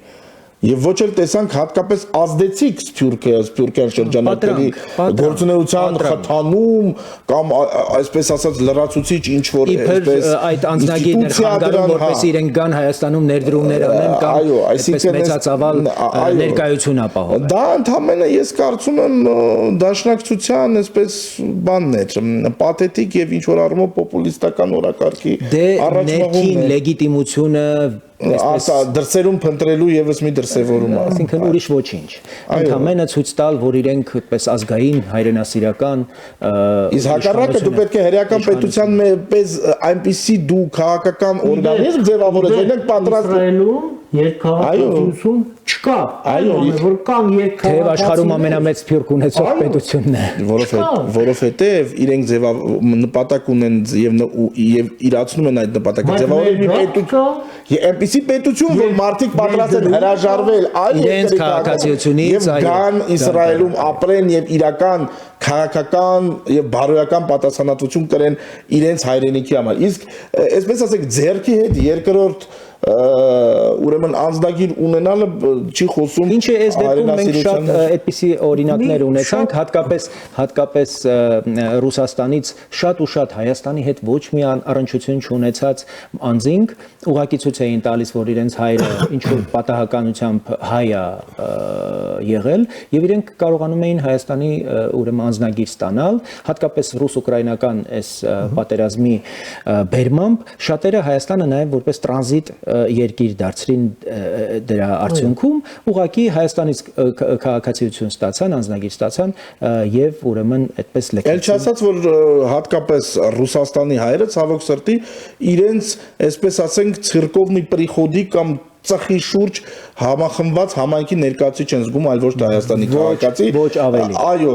Եվ ոչ էլ տեսանք հատկապես ազդեցիկ Սփյուռքյան շրջանակների Պատրանք, գործունեության խթանում կամ այսպես ասած լրացուցիչ ինչ որ Իբր այդ անձնագիրներ խանգարում, որպես իրենք գան Հայաստանում ներդրումներ անեն կամ այսպես մեծածավալ ներկայություն ապահովեն։ Դա ընդհանրապես ես կարծում եմ դաշնակցության այսպես բաններ, պաթետիկ եւ ինչ որ առումով պոպուլիստական օրակարգի ներքին լեգիտիմությունը դրսերում փնտրելու եւս մի դրսևորում է։ Այսինքն ուրիշ ոչինչ։ Ընդհանրապես ցույց տալ, որ իրենք այդպես ազգային հայրենասիրական Իսկ հակառակը դու պետք է հերական պետության պես այնպիսի դու քաղաքական օրգանիզմ ձևավորես, որոնք պատրաստ Իսրայելում երկհավատություն չկա։ Որ կան Թեև աշխարհում ամենամեծ սփյուռք ունեցող պետությունն է։ Որովհետև իրենք նպատակ ունեն եւ իրացնում են այդ նպատակը ձևավորել մի պետություն, այնպիսի պետություն, որ մարդիկ պատրաստ են հրաժարվել այլ իրենց քաղաքացիությունից, եւ գան Իսրայելում ապրեն եւ իրական քաղաքական եւ բարոյական պատասխանատվություն կրեն իրենց հայրենիքի համար։ Իսկ այսպես ասենք ձերքի հետ երկրորդ ուրեմն անձնագիր ունենալը չի խոսում Ինչ է այս դեպքում մենք շատ այդպիսի օրինակներ ունեցանք, հատկապես Ռուսաստանից շատ ու շատ Հայաստանի հետ ոչ մի առնչություն չունեցած անձինք ուղղակի ցույց էին տալիս, որ իրենց հայրը ինչ որ պատահականությամբ հայ է եղել եւ իրենք կարողանում էին Հայաստանի ուրեմն անձնագիր ստանալ, հատկապես ռուս-ուկրաինական այս պատերազմի բերմամբ շատերը Հայաստանը նաեւ որպես տրանզիտ երկիր դարձրին դրա արդյունքում ուղղակի Հայաստանից քաղաքացիություն ստացան, անձնագիր ստացան եւ ուրեմն այդպես Էլ չասած որ հատկապես Ռուսաստանի հայերը ցավոք սրտի իրենց այսպես ասենք ցիրկովնի պրիխոդի կամ ծխի շուրջ համախմբված համայնքի ներկայացուցիչ չեն զգում, այլ ոչ թե Հայաստանի քաղաքացի։ Ոչ ավելի։ Այո,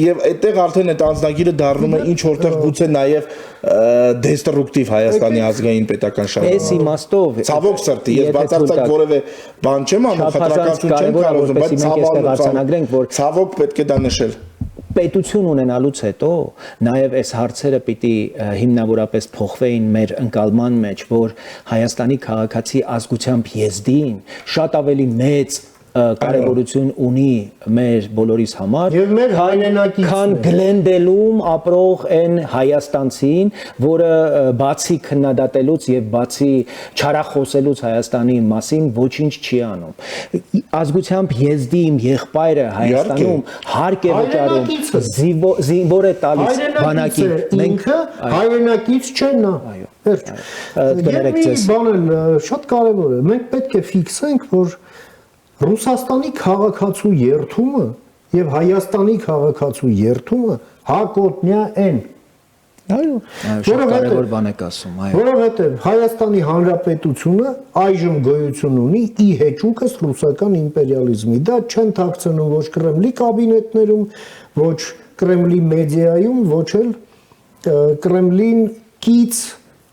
եւ այդտեղ արդեն այդ անձնագիրը դառնում է ինչ որտեղ գուցե նաեւ դեստրուկտիվ Հայաստանի ազգային պետական շարժման։ Այս իմաստով ցավոք սրտի ես բացարձակ որևէ բան չեմ անում, խտրականություն չեմ կարող, բայց ցավոք պետք է դա նշել։ Պետություն ունենալուց հետո նաև այս հարցերը պիտի հիմնավորապես փոխվեին մեր ընկալման մեջ, որ Հայաստանի քաղաքացի ազգությամբ եզդին շատ ավելի մեծ կարևորություն ունի մեր բոլորիս համար եւ մեր հայրենակիցն քան Գլենդելում ապրող այն հայաստանցին, որը բացի քննադատելուց եւ բացի չարախոսելուց Հայաստանի մասին ոչինչ չի անում։ Ազգությամբ եզդի իմ եղբայրը Հայաստանում հարկ է վճարում, զինվոր է տալիս բանակին։ Ինքը հայրենակից չէ նա։ Վերջ։ Եվ մի բան շատ կարևոր է։ Մենք պետք է ֆիքսենք, որ Ռուսաստանի քաղաքացու երթումը եւ Հայաստանի քաղաքացու երթումը հակոտնյա են։ Այո, շատ կարևոր բան եք ասում, այո։ Որովհետեւ Հայաստանի Հանրապետությունը այժմ գոյություն ունի ի հեճուկս ռուսական իմպերիալիզմի։ Դա չեն թաքցնում ոչ Կրեմլի կաբինետներում, ոչ Կրեմլի մեդիայում, ոչ էլ Կրեմլին կից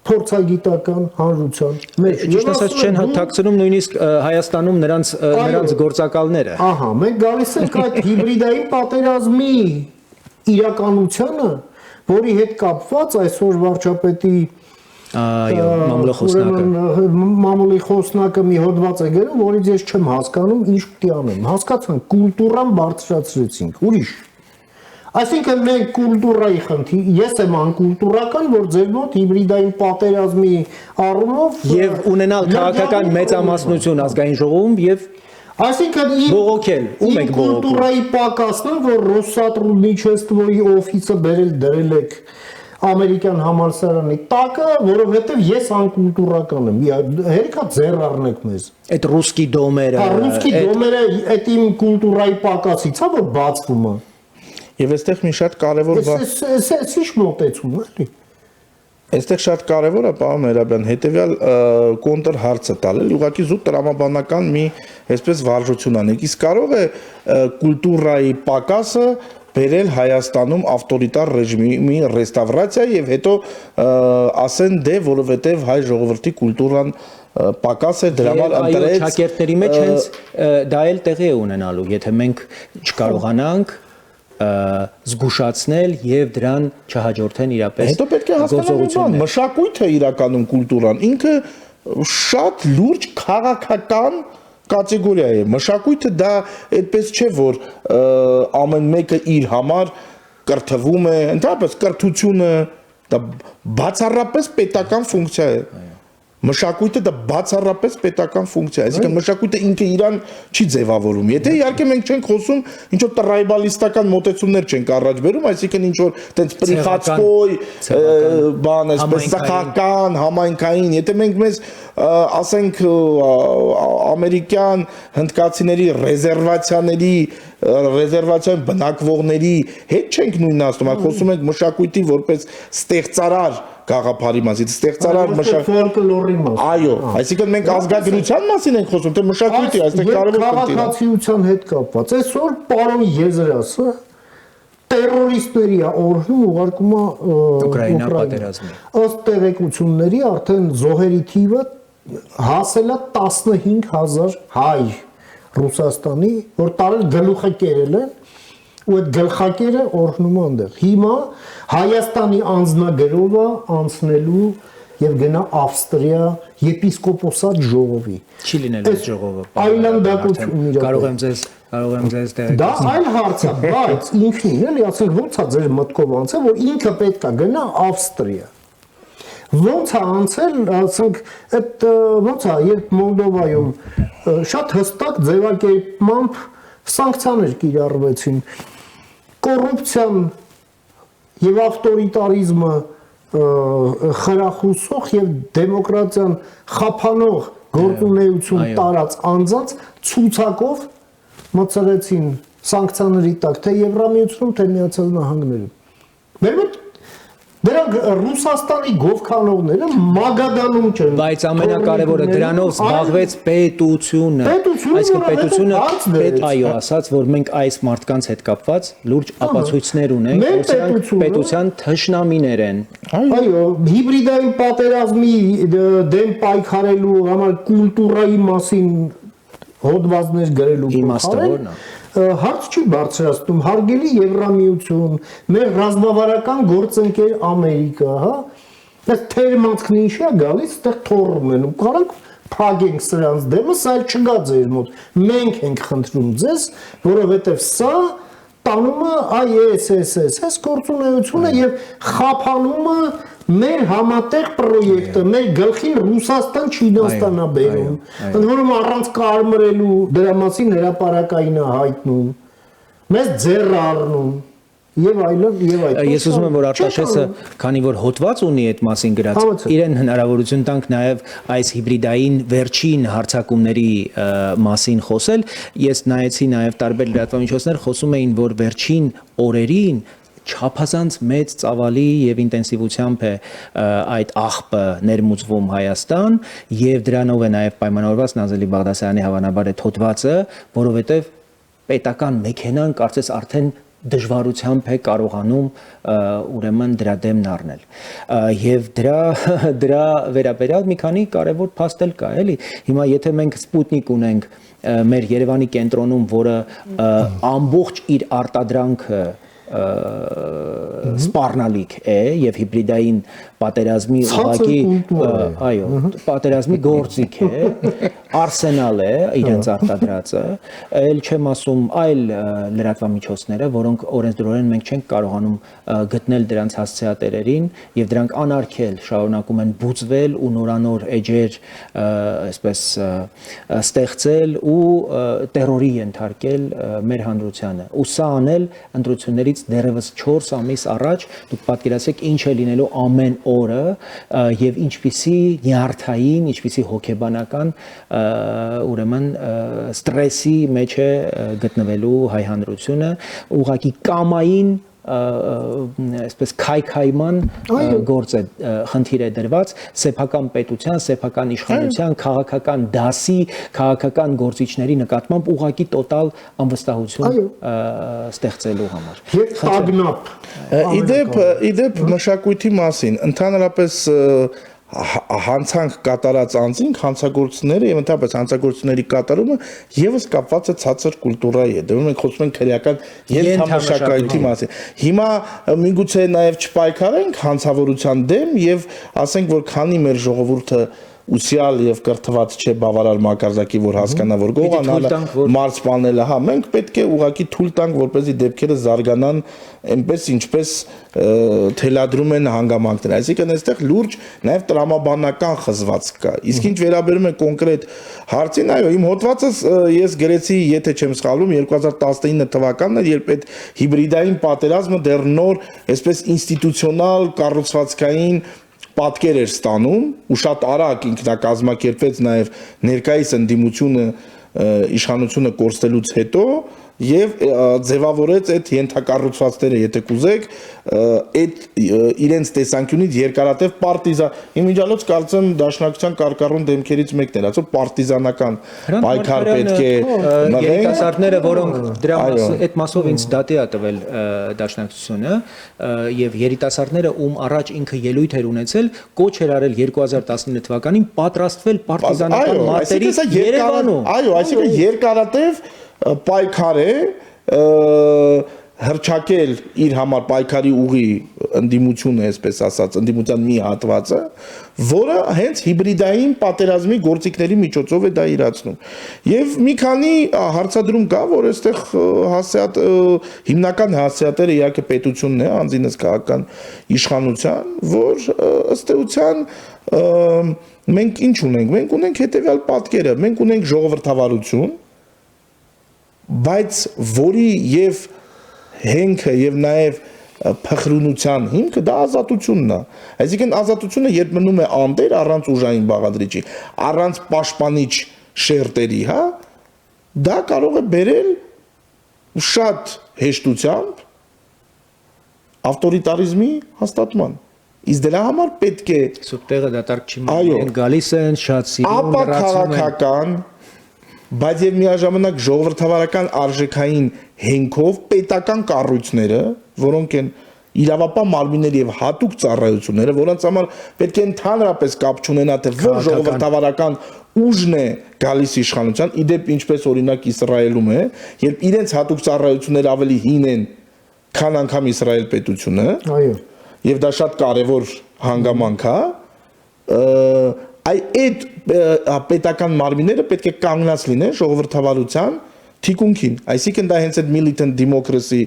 փորձագիտական հանրության մեջ։ Ճիշտ ասած չեն թաքցնում նույնիսկ Հայաստանում նրանց գործակալները։ Ահա, մենք գալիս ենք այդ հիբրիդային պատերազմի իրականությանը, որի հետ կապված այսօր վարչապետի այո, մամուլի խոսնակը մի հոդված է գրում, որից ես չեմ հասկանում ինչ պիտի անեմ։ Հասկացան, կուլտուրան բարձրացրեցինք, ուրիշ։ Այսինքն մենք կուլտուրայի խնդիր, ես եմ անկուլտուրական, որ ձեր մոտ հիբրիդային պատերազմի առումով եւ ունենալ քաղաքական մեծամասնություն ազգային ժողովում եւ այսինքն բողոքել, ում եք բողոքում։ Կուլտուրայի պակասն, որ Ռոսատրուդնիչեստվոյի օֆիսը դրել եք ամերիկյան համալսարանի տակը, որովհետեւ ես անկուլտուրական եմ։ Հերիքա ձեռ առնեք մեզ։ Այդ ռուսկի դոմերը։ Ռուսկի դոմերը այդ իմ կուլտուրայի պակասից է, որ բացվում է։ Եվ այստեղ մի շատ կարևոր բան։ Էս ինչ մոտեցում է, էլի։ Այստեղ շատ կարևոր է, պարոն Մերաբյան, հետեւյալ կոնտր հարցը տալ, ուղղակի զուտ տրամաբանական մի այսպես վարժություն անենք։ Իսկ կարող է կուլտուրայի պակասը բերել Հայաստանում ավտորիտար ռեժիմի ռեստավրացիա եւ հետո ասեն դե որովհետեւ հայ ժողովրդի կուլտուրան պակաս է դրա համար ընտրեց։ Այո, շակերտների մեջ հենց դա էլ տեղի է ունենալու, եթե մենք չկարողանանք զգուշացնել եւ դրան չհաջորդեն իրապես հետո պետք է հասկանալ մշակույթը իրականում կուլտուրան ինքը շատ լուրջ քաղաքական կատեգորիա է։ Մշակույթը դա այդպես չէ, որ ամեն մեկը իր համար կրթվում է, ընդհանրապես կրթությունը դա բացառապես պետական ֆունկցիա է։ Մշակույթը դա բացառապես պետական ֆունկցիա է, այսինքն մշակույթը ինքը իրան չի ձևավորում։ Եթե իհարկե մենք չենք խոսում ինչ որ տրայբալիստական մոտեցումներ չենք առաջ բերում, այսինքն ինչ որ տենց պրիխացկոյ բան, այսպես սխական, համայնքային, եթե մենք մեզ ասենք ամերիկյան հնդկացիների ռեզերվացիան բնակվողների հետ չենք նույնացնում, այլ խոսում ենք մշակույթի որպես ստեղծարար գաղափարի մասին, ստեղծարար ֆոլկլորի մասին։ Այո, այսինքն մենք ազգագրության մասին ենք խոսում, թե մշակույթի, այստեղ կարևոր խնդիր է։ Քաղաքացիության հետ կապված։ Այսօր պարոն Եզրասը տերորիստների օրհնում ուղարկում է Ուկրաինա պատերազմի։ Ըստ տեղեկությունների արդեն զոհերի թիվը հասել է 15000 հայ Ռուսաստանի, որ տարել գլուխը կերել են ու այդ գլխակերը օրհնում այնտեղ։ Հիմա Հայաստանի անձնագրովը անցնելու եւ գնա Ավստրիա եպիսկոպոսատ ժողովի։ Չի լինելու այդ ժողովը։ Այլանդակություն իրական։ Կարող եմ ձեզ տեղեկացնել։ Դա այլ հարց է, բայց ինքնին էլի, ասենք ո՞նց է ձեր մտքով անցել, որ ինքը պետք է գնա Ավստրիա։ Ոնց է անցել, ասենք, այդ ոնց է, երբ Մոլդովայում շատ հստակ ձևակերպմամբ սանկցիաներ կիրառվեցին, կոռուպցիան եւ ավտորիտարիզմը խրախուսող եւ դեմոկրատիան խափանող գործունեություն տարած անձանց ցուցակով մտցրեցին սանկցիաների տակ, թե Եվրամիությունում, թե Միացյալ Նահանգներում։ Մեր մոտ դրանք Ռուսաստանի գովքանողները Մագադանում չեն։ Բայց ամենակարևորը դրանով զբաղվեց պետությունը։ Այսինքն պետությունը այո ասաց, որ մենք այս մարդկանց հետ կապված լուրջ ապացույցներ ունենք, որ սրանք պետության թշնամիներ են։ Այո, հիբրիդային պատերազմի դեմ պայքարելու համար կուլտուրայի մասին հոդվածներ գրելու իմաստը որն է։ Հարց չի բարձրացնում, հարգելի Եվրամիություն, մեր ռազմավարական գործընկեր Ամերիկա, հա, այս թերմանցքն ինչի է գալիս, այդտեղ թոռում են ու կարանք փագենք սրանց դեմը, սա չգա ձեր մոտ։ Մենք ենք խնդրում ձեզ, որովհետև սա տանումը այս գործունեությունը եւ խափանումը մեր համատեղ պրոյեկտը, մեր գլխին Ռուսաստան Չինաստանա բերում, ընդ որում առանց կարմրելու դրա մասին հրապարակային է հայտնում, մեզ ձեռ առնում եւ այլն եւ այլն։ Ես ուզում եմ որ Արտաշեսը, քանի որ հոդված ունի այդ մասին գրած, իրեն հնարավորություն տանք նաեւ այս հիբրիդային վերջին հարձակումների մասին խոսել։ Ես նայեցի նաեւ տարբեր լրատվամիջոցներ խոսում էին, որ վերջին օրերին չափազանց մեծ ծավալի եւ ինտենսիվությամբ է այդ աղբը ներմուծվում Հայաստան եւ դրանով է նաեւ պայմանավորված Նազելի Բաղդասարյանի հավանաբար այդ հոդվածը, որովհետեւ պետական մեքենան կարծես արդեն դժվարությամբ է կարողանում ուրեմն դրա դեմն առնել եւ դրա վերաբերյալ մի քանի կարեւոր փաստ էլ կա էլի հիմա եթե մենք Սպուտնիկ ունենք մեր Երևանի կենտրոնում, որը ամբողջ իր արտադրանքը սպառնալիք է եւ հիբրիդային պատերազմի ուղղակի այո պատերազմի գործիք է արսենալ է իրենց արտադրածը այլ չեմ ասում այլ լրատվամիջոցները որոնք օրենսդրորեն մենք չենք կարողանում գտնել դրանց հասցեատերերին եւ դրանք անարգել շարունակում են բուծվել ու նորանոր էջեր այսպես ստեղծել ու տերորի ենթարկել մեր հանրությանը ու սա անել ընտրություններից դեռևս 4 ամիս առաջ դուք պատկերացրեք ինչ է լինելու ամեն օրը եւ ինչպիսի նյարդային, ինչպիսի հոգեբանական ուրեմն ստրեսի մեջ է գտնվելու հայ հանրությունը ուղղակի կամային այսպես քայքայման գործ է խնդիր է դրված սեփական պետության, սեփական իշխանության, քաղաքական դասի, քաղաքական գործիչների նկատմամբ ուղղակի տոտալ անվստահություն ստեղծելու համար։ Եվ տագնապ։ Իդեպ մշակույթի մասին, ընդհանրապես հանցանք կատարած անձինք, հանցագործները եւ ընդհանրապես հանցագործների կատարումը եւս կապված է ցածր կուլտուրայի հետ։ Դեռ մենք խոսում ենք քրեական ենթամշակույթի մասին։ Հիմա միգուցե նաեւ չպայքարենք հանցավորության դեմ եւ ասենք որ քանի մեր ժողովուրդը ուսյալ եւ կրթված չէ բավարար մակարդակի, որ հասկանա, որ գողանալը մարդ սպանելը, հա, մենք պետք է ուղղակի թույլ տանք, որպեսզի դեպքերը զարգանան այնպես, ինչպես թելադրում են հանգամանքները։ Այսինքն այստեղ լուրջ նաեւ տրամաբանական խզված կա։ Իսկ ինչ վերաբերում է կոնկրետ հարցին, այո, իմ հոդվածս ես գրեցի, եթե չեմ սխալվում, 2019 թվականն էր, երբ այդ հիբրիդային պատերազմը դեռ նոր, այսպես ինստիտուցիոնալ կառուցվածքային պատկեր էր ստանում ու շատ արագ ինքնակազմակերպվեց նաև ներկայիս ընդդիմությունը իշխանությունը կորստելուց հետո եւ ձևավորեց այդ ենթակառուցվածքները, եթե կուզեք, այդ իրենց տեսանկյունից երկարատև պարտիզան, իմիջիալոց կարծեմ դաշնակցության կարկառուն դեմքերից մեկն էր, ասո պարտիզանական պայքար պետք է երիտասարդները, որոնք դրա այդ մասով ինձ դատի է տվել դաշնակցությունը եւ երիտասարդները, ում առաջ ինքը ելույթ էր ունեցել, կոչ էր արել 2019 թվականին պատրաստվել պարտիզանական մարտերի Երևանում։ Այո, այսինքն երկարատև պայքար է հրճակել իր համար պայքարի ուղի ընդդիմությունը, այսպես ասած, ընդդիմության մի հատվածը, որը հենց հիբրիդային պատերազմի գործիքների միջոցով է դա իրացնում։ Եվ մի քանի հարցադրում կա, որ այստեղ հիմնական հասցեատերը իհարկե պետությունն է, անձինս քաղաքական իշխանության, որ ըստ էության մենք ինչ ունենք։ Մենք ունենք հետևյալ պատկերը, մենք ունենք ժողովրդավարություն, բայց որի եւ հենքը եւ նաեւ փխրունության հիմքը դա ազատությունն է։ Այսինքն ազատությունը երբ մնում է անտեր առանց ուժային բաղադրիչի, առանց պաշտպանիչ շերտերի, հա, դա կարող է բերել շատ հեշտությամբ ավտորիտարիզմի հաստատման։ Իսկ դրա համար պետք է սուպտեղը դատարկ չի մնում, գալիս են շատ սիրուն քաղաքական, բայց եւ միաժամանակ ժողովրդավարական արժեքային հենքով պետական կառույցները, որոնք են իրավապահ մարմինների եւ հատուկ ծառայությունները, որոնց համար պետք է ընդհանրապես կապ չունենա թե որ ժողովրդավարական ուժն է գալիս իշխանության, իդեպ ինչպես օրինակ Իսրայելում է, երբ իրենց հատուկ ծառայությունները ավելի հին են, քան անգամ Իսրայել պետությունը, այո, եւ դա շատ կարեւոր հանգամանք է, այդ պետական մարմինները պետք է կանգնած լինեն ժողովրդավարության թիկունքին, այսինքն դա հենց այդ militant democracy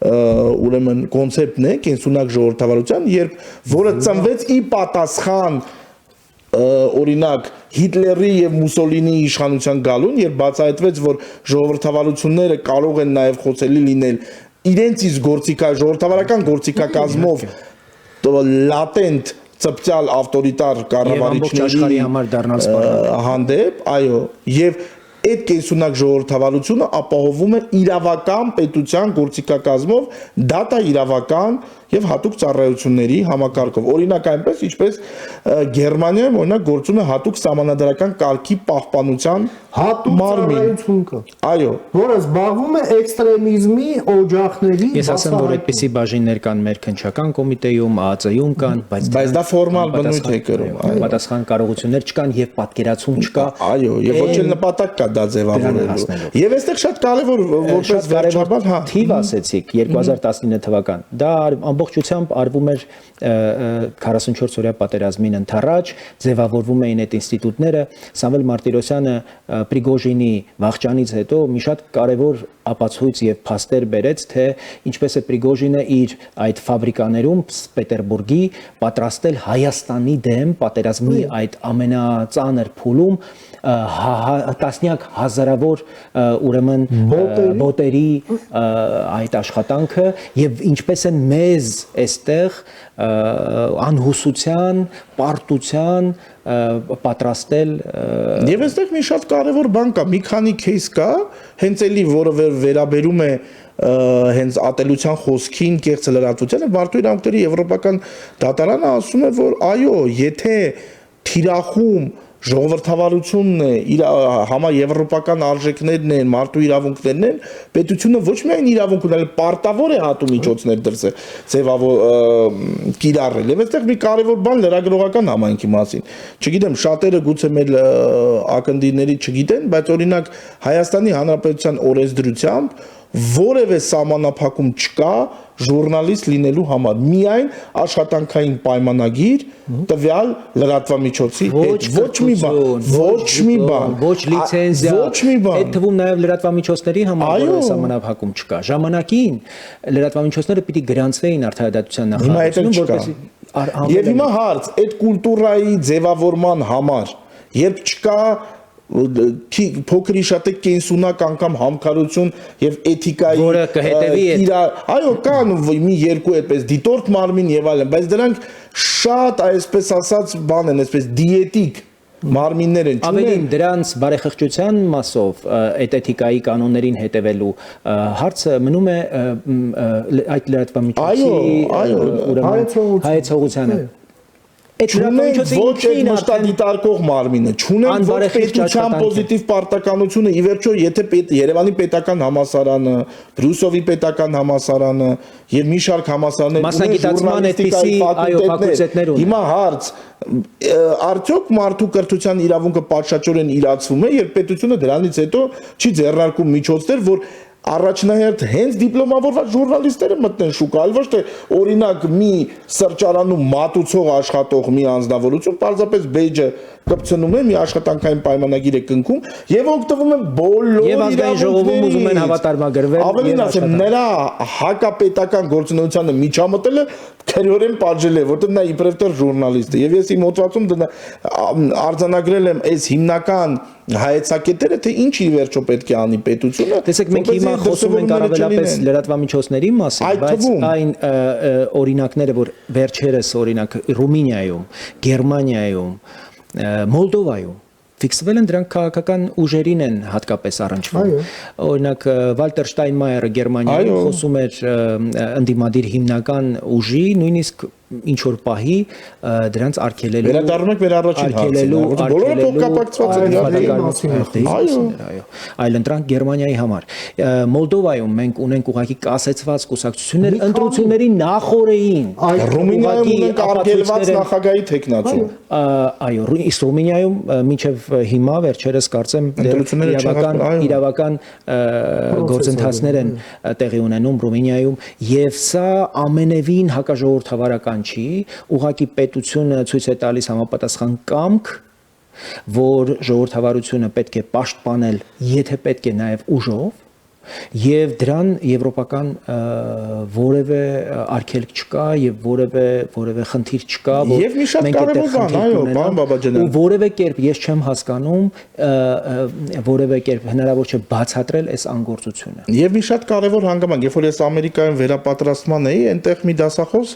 ուրեմն կոնցեպտն է, կենսունակ ժողովրդավարության, երբ որը ծնվեց ի պատասխան օրինակ Հիտլերի եւ Մուսոլինիի իշխանության գալուն, երբ բացահայտվեց, որ ժողովրդավարությունները կարող են նաեւ խոցելի լինել իրենց իսկ ժողովրդավարական գործիքակազմով լատենտ ծպտյալ ավտորիտար կառավարիչների հանդեպ, այո, եւ այդ կենսունակ ժողովրդավարությունը ապահովում է իրավական պետության գործիքակազմով, դատա իրավական եւ հատուկ ծառայությունների համակարգով։ Օրինակ այնպես, ինչպես Գերմանիայում օրինակ գործում է հատուկ սահմանադրական կարգի պահպանության հատուկ ծառայություն կա։ Այո, որը զբաղվում է էքստրեմիզմի օջախների։ Ես ասեմ, որ այդպիսի բաժիններ կան մեր քննչական կոմիտեում, ԱԱԾ-ում կան, բայց դա ֆորմալ բնույթ է կրում։ Պատասխան կարողություններ չկան եւ պատկերացում չկա։ Այո, եւ ոչ էլ նպատակ կա դա ձևավորելու։ Եվ այստեղ շատ կարեւոր որպես վերջաբար, հա, թիվ ասեցիք 2019 թվական։ Դա ամբողջությամբ արվում էր 44-օրյա պատերազմին ընթառաջ, ձևավորվում էին այդ ինստիտուտները։ Սամվել Մարտիրոսյանը Պրիգոժինի վախճանից հետո մի շատ կարևոր ապացույց եւ փաստեր բերեց, թե ինչպես է Պրիգոժինը իր այդ ֆաբրիկաներում Պետերբուրգի պատրաստել Հայաստանի դեմ պատերազմի այդ ամենածանր փուլում տասնյակ հազարավոր ուրեմն բոտերի այդ աշխատանքը եւ ինչպես են մեզ այստեղ անհուսության, պարտության պատրաստել եւ այստեղ մի շատ կարեւոր բան կա, մի քանի кейս կա, հենց էլի որը վերաբերում է հենց ատելության խոսքին, կեղծ լրատվությանը, մարդու իրավունքների եվրոպական դատարանը ասում է, որ այո, եթե թիրախում ժողովրդավարությունն է, իր համաեվրոպական արժեքներն են, մարդու իրավունքներն են, պետությունը ոչ միայն իրավունք ունի, այլ պարտավոր է հատու միջոցներ կիրառել։ Եվ այստեղ մի կարևոր բան լրագրողական համայնքի մասին։ Չգիտեմ, շատերը գուցե մեր ակնդիրների չգիտեն, բայց օրինակ Հայաստանի Հանրապետության օրենսդրությամբ որևէ սահմանափակում չկա ժուրնալիստ լինելու համար միայն աշխատանքային պայմանագիր տվյալ լրատվամիջոցի հետ ոչ մի բան ոչ լիցենզիա ոչ մի բան այդ թվում նաև լրատվամիջոցների համար որը սահմանափակում չկա ժամանակին լրատվամիջոցները պիտի գրանցվեին արդարադատության նախարարությունում որպեսզի եւ հիմա հարց այդ կուլտուրայի ձևավորման համար երբ չկա փոքրի շատ է կենսունակ անգամ համքարություն եւ էթիկայի որը կհետեւի այո կան մի երկու այդպես դիտորդ մարմին եւ այլն բայց դրանք շատ այսպես ասած բան են այսպես դիետիկ մարմիններ են ավելին դրանց բարեխղճության մասով այդ էթիկայի կանոններին հետևելու հարցը մնում է այդ լրատվամիջոցի ուրեմն հայեցողությանը Չունենք ոչ այդ մշտադիտարկող մարմինը, չունենք ոչ պետության պոզիտիվ պարտականությունը, ի վերջո, եթե Երևանի պետական համալսարանը, Բրուսովի պետական համալսարանը եւ մի շարք համալսարաններ մասնագիտացման այդպիսի ֆակուլտետներ ունեն։ Հիմա հարց արդյոք մարդու կրթության իրավունքը պատշաճորեն իրացվում է, երբ պետությունը դրանից հետո չի ձեռնարկում միջոցներ, որ առաջնահերթ հենց դիպլոմավորված ժուրնալիստները մտնեն շուկա, այլ ոչ թե օրինակ մի սրճարանում մատուցող աշխատող մի անձնավորություն պարզապես բեյջը կպցնում է, մի աշխատանքային պայմանագիր է կնքում եւ օգտվում են բոլոր եւ ազգային ժողովում ուզում են հավատարմագրվել ավելին ասեմ նրա հակապետական գործունեությանը միջամտելը քերորեն պատժել է, որտեղ նա իբրև տեր ժուրնալիստ է եւ ես իմ հոդվածում արձանագրել եմ այս հիմնական հայեցակետերը թե ինչ ի վերջո պետք է անի պետությունը տեսեք մենք հիմա խոսում ենք առավելապես լրատվամիջոցների մասին բայց այն օրինակները որ վերջերս օրինակ Ռումինիայում Գերմանիայում Մոլդովայում ֆիքսվել են դրանք քաղաքական ուժերին են հատկապես առնչվում օրինակ Վալտեր Շտայնմայերը Գերմանիայում խոսում էր ընդդիմադիր հիմնական ուժի նույնիսկ ինչ որ պահի դրանց արգելելու վերադառնում եք մեր առաջին հարցին բոլորը փոխկապակցված են այո այլընտրանք Գերմանիայի համար Մոլդովայում մենք ունենք ուղղակի կասեցված կուսակցություններ ընտրությունների նախօրեին Ռումինիայում ունենք արգելված նախագահի տեխնացու այո իսկ Ռումինիայում մինչև հիմա վերջերս կարծեմ իրավական գործընթացներ են տեղի ունենում Ռումինիայում եւ սա ամենևին հակաժողովրդավարական չի ուղղակի պետությունը ցույց է տալիս համապատասխան կամք որ ժողովրդավարությունը պետք է պաշտպանել եթե պետք է նաև ուժով եւ դրան եվրոպական որևէ արգելք չկա եւ որևէ խնդիր չկա որ եւ մի շատ կարեւոր բան այո պարոն Բաբաջանյան որևէ կերպ ես չեմ հասկանում որևէ կերպ հնարավոր չէ բացատրել այս անգործությունը եւ մի շատ կարեւոր հանգամանք երբ որ ես Ամերիկայում վերապատրաստման էի այնտեղ մի դասախոս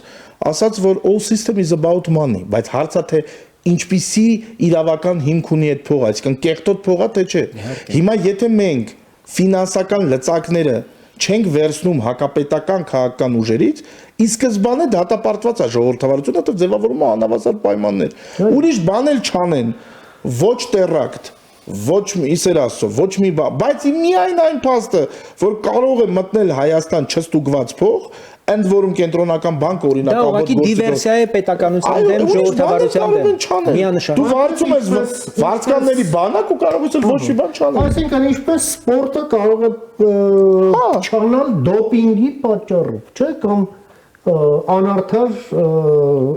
ասաց որ all system is about money բայց հարցը թե ինչպիսի իրավական հիմք ունի այդ փողը այսինքն կեղտոտ փողա թե չէ հիմա եթե մենք ֆինանսական լծակները չենք վերցնում հակապետական քաղաքական ուժերից ի սկզբանե դատապարտված է ժողովրդավարությունը դա ձևավորում է անհավասար պայմաններ ուրիշ բան էլ չանեն ոչ տերակտ ոչ իսեր ասո ոչ մի բայց միայն այն փաստը որ կարող է մտնել Հայաստան չստուգված փող ընդ որում կենտրոնական բանկը օրինակավոր գործ դա դիվերսիա է պետականության դեմ ժողովրդավարության դեմ միանշանակ դու վարձում ես վարձկանների բանակ ու կարող ես ոչ մի բան չանել այսինքն ինչպես սպորտը կարող է չանալ դոպինգի պատճառով չէ կամ անարդար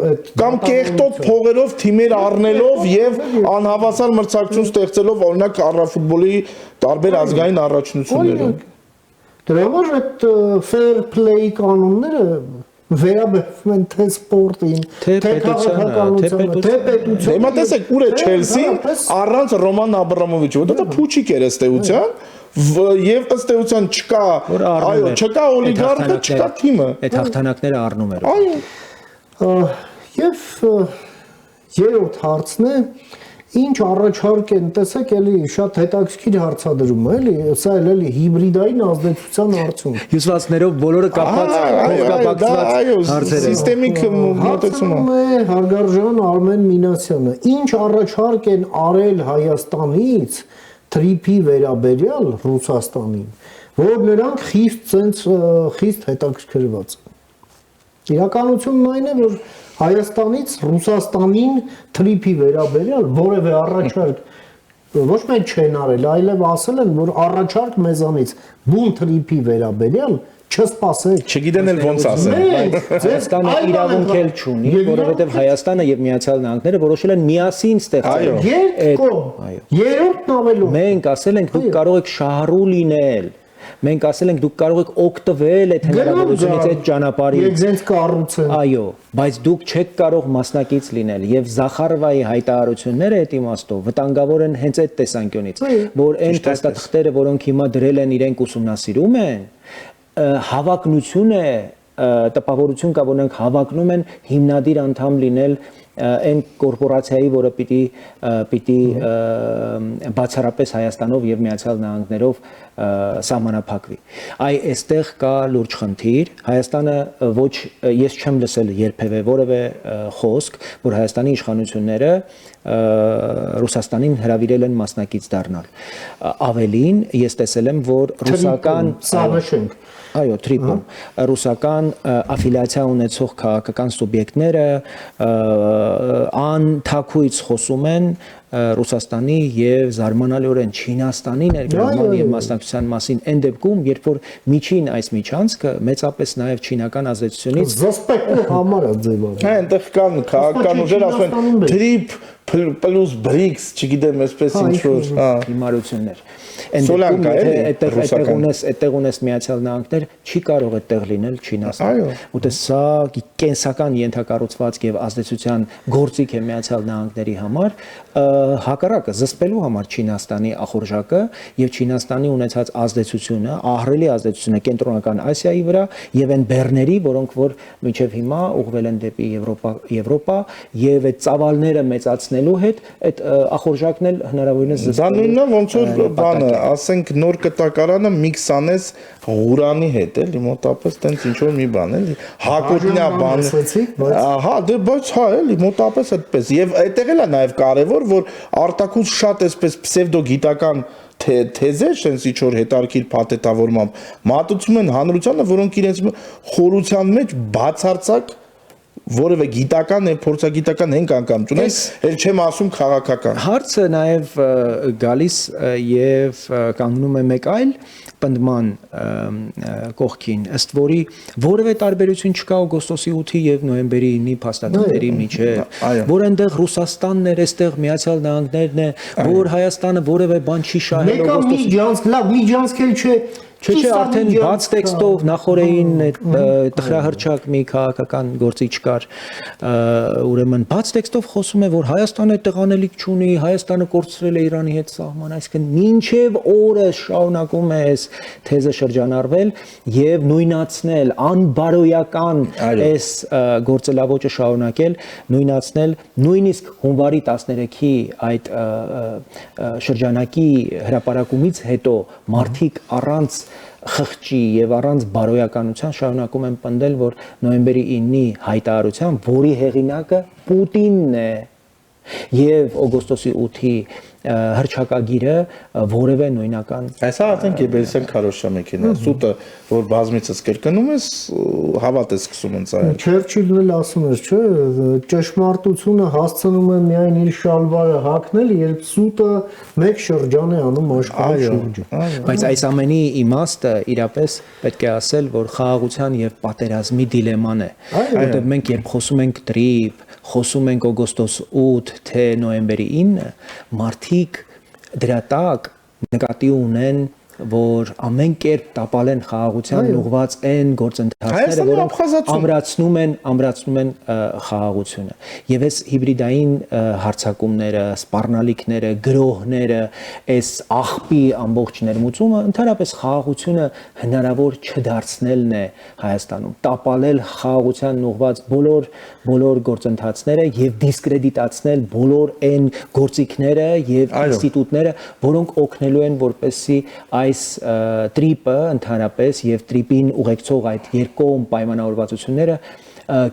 այդ կամ կեղտոտ փողերով թիմեր առնելով եւ անհավասար մրցակցություն ստեղծելով օրինակ առավոտբոլի տարբեր ազգային առաջնություններում դրա համար այդ fair play կանոնները վերաբերվում են թե սպորտին, թե քաղաքականությանը, թե պետությանը։ Հիմա տեսեք, ուր է Չելսին առանց Ռոման Աբրամովիչի, որտեղ դա փուչիկ էր ըստ էության, եւ ըստ էության չկա, այո, չկա օլիգարխը, չկա թիմը։ Այդ հաղթանակները առնում էր։ Այո։ Եվ երրորդ հարցն է, ինչ առաջարկ են, տեսեք, էլի շատ հետաքրքիր հարցադրում է, էլի, սա էլի հիբրիդային ազդեցության հարցում։ Հյուսվածքներով բոլորը կապված հարցեր են։ Սիստեմիկ մոտեցում է հարգարժան Արմեն Մինասյանը։ Ինչ առաջարկ են արել Հայաստանից թրիփի վերաբերյալ Ռուսաստանին, որ նրանք խիստ հետաքրքրված են։ Իրականությունն այն է, որ Հայաստանից Ռուսաստանին թրիփի վերաբերյալ որևէ առաջարկ ոչ միայն չեն արել, այլև ասել են, որ առաջարկ մեզանից բուն թրիփի վերաբերյալ չսպասեք։ Չգիտեն էլ ոնց ասեն։ Հայաստանը իրավունք էլ չունի, որովհետև Հայաստանը եւ Միացյալ Նահանգները որոշել են միասին ստեղծել։ Երրորդն ավելորդ։ Մենք ասել ենք դուք կարող եք շահառու լինել։ Մենք ասել ենք դուք կարող եք օգտվել այդ հնարավորությունից, այդ ճանապարհից։ Եվ ձենց կառուցեն։ Այո, բայց դուք չեք կարող մասնակից լինել եւ Զախարովայի հայտարարությունները այդ իմաստով վտանգավոր են հենց այդ տեսանկյունից, որ այն փաստաթղթերը, որոնք հիմա դրել են իրենք ուսումնասիրում են, հավակնություն է, տպավորություն կա, որ նրանք հավակնում են հիմնադիր անդամ լինել այն կորպորացիայի, որը պիտի բացառապես Հայաստանով եւ Միացյալ Նահանգներով սահմանափակվի։ Այստեղ կա լուրջ խնդիր։ Հայաստանը ոչ ես չեմ լսել երբևէ որևէ խոսք, որ Հայաստանի իշխանությունները Ռուսաստանին հրավիրել են մասնակից դառնալ։ Ավելին, ես տեսել եմ, որ ռուսական սանաշենք Այո, Թրիպոլ, ռուսական աֆիլիացիա ունեցող քաղաքական սուբյեկտները անթաքույց խոսում են Ռուսաստանի եւ զարմանալիորեն Չինաստանի ներգրավման եւ մասնակցության մասին այն դեպքում, երբ որ միջին այս միջանցքը մեծապես նաեւ չինական ազդեցությունից զսպելու համար է ձևավորվում։ Այնտեղ կան քաղաքական ուժեր ասում են Trip plus BRICS, չգիտեմ, այսպես ինչ որ, հիմարություններ։ Սոլան կա էլի, այդտեղ ունես Միացյալ Նահանգներ, չի կարող այդտեղ լինել Չինաստանը։ Ուտե սա կենսական ենթակառուցվածք եւ ազդեցության գործիք է Միացյալ Նահանգների համար, հակառակը զսպելու համար Չինաստանի ախորժակը եւ Չինաստանի ունեցած ազդեցությունը, ահռելի ազդեցությունը կենտրոնական Ասիայի վրա եւ այն բեռների, որոնք որ մինչեւ հիմա ուղղվել են դեպի Եվրոպա եւ այդ ծավալները մեծացնելու հետ այդ ախորժակն էլ հնարավորինս դա նույնն է ոնց որ բանը, ասենք նոր կտակարանը միքս անես Ղուրանի հետ, էլի մոտապես տենց ինչ որ մի բան, էլի հակոտնյա բան։ Ահա, դե բայց հա, էլի մոտապես այդպես։ Եվ այդտեղ էլ է նաև կարևոր, որ արտակուց շատ այսպես պսևդոգիտական թեզեր, sense ինչ որ հետարքիր փաթեթավորմամբ մատուցում են հանրությանը, որոնք իրենց խորության մեջ բացարձակ որևէ գիտական եւ փորձագիտական հենք անգամ չունեն, էլ չեմ ասում քաղաքական։ Հարցը նաեւ գալիս եւ կանգնում է մեկ այլ պնդման կողքին, ըստ որի որևէ տարբերություն չկա օգոստոսի 8-ի եւ նոյեմբերի 9-ի փաստաթղթերի միջեւ, որ այնտեղ Ռուսաստանն էր, այստեղ Միացյալ Նահանգներն է, որ Հայաստանը որևէ բան չի շահել օգոստոսի։ Լավ, միջանցքել չէ։ Չէ, արդեն բաց տեքստով նախորդին տխրահրճակ մի քաղաքական գործիչ կար, ուրեմն բաց տեքստով խոսում է, որ Հայաստանը տեղանելիք չունի, Հայաստանը կորցրել է Իրանի հետ սահման, այսինքն մինչև օրս շարունակում է այս թեզը շրջանառվել եւ նույնացնել անբարոյական այս գործելավոճը շարունակել, նույնացնել նույնիսկ հունվարի 13-ի այդ շրջանակի հրապարակումից հետո մարդիկ առանց խղճի եւ առանց բարոյականության շարունակում են պնդել, որ նոյեմբերի 9-ի հայտարարության, որի հեղինակը Պուտինն է եւ օգոստոսի 8-ի հրճակագիրը որևէ նույնական Այսա արդեն Գեբելսյան քարոշա մեքենա, սուտը որ բազմիցս կրկնում ես, հավատ ես սկսում ընծայել։ Չերչիլն էլ ասում էր, չէ, ճշմարտությունը հասցնում է միայն իր շալվարը հագնել, երբ սուտը մեկ շրջան է անում աշխարհի շուրջը։ Բայց այս ամենի իմաստը իրապես պետք է ասել, որ խաղաղության եւ պատերազմի դիլեման է, որտեղ մենք երբ խոսում ենք տրիպ, խոսում ենք օգոստոս 8, թե նոյեմբերի 9, մարդիկ դրա տակ նկատի ունեն, որ ամեն կերպ տապալեն խաղաղության ուղղված այն գործընթացները, որոնք ամրացնում են խաղաղությունը։ Եվ այս հիբրիդային հարձակումները, սպառնալիքները, գրոհները, այս աղբի ամբողջ ներմուծումը ընդհանրապես խաղաղությունը հնարավոր չդարձնելն է Հայաստանում, տապալել խաղաղության ուղղված բոլոր գործընթացները եւ դիսկրեդիտացնել բոլոր այն գործիքները եւ ինստիտուտները, որոնք օգնելու են որպեսզի այս տրիպը ընդհանրապես եւ տրիպին ուղեկցող այդ երկկողմ պայմանավորվածությունները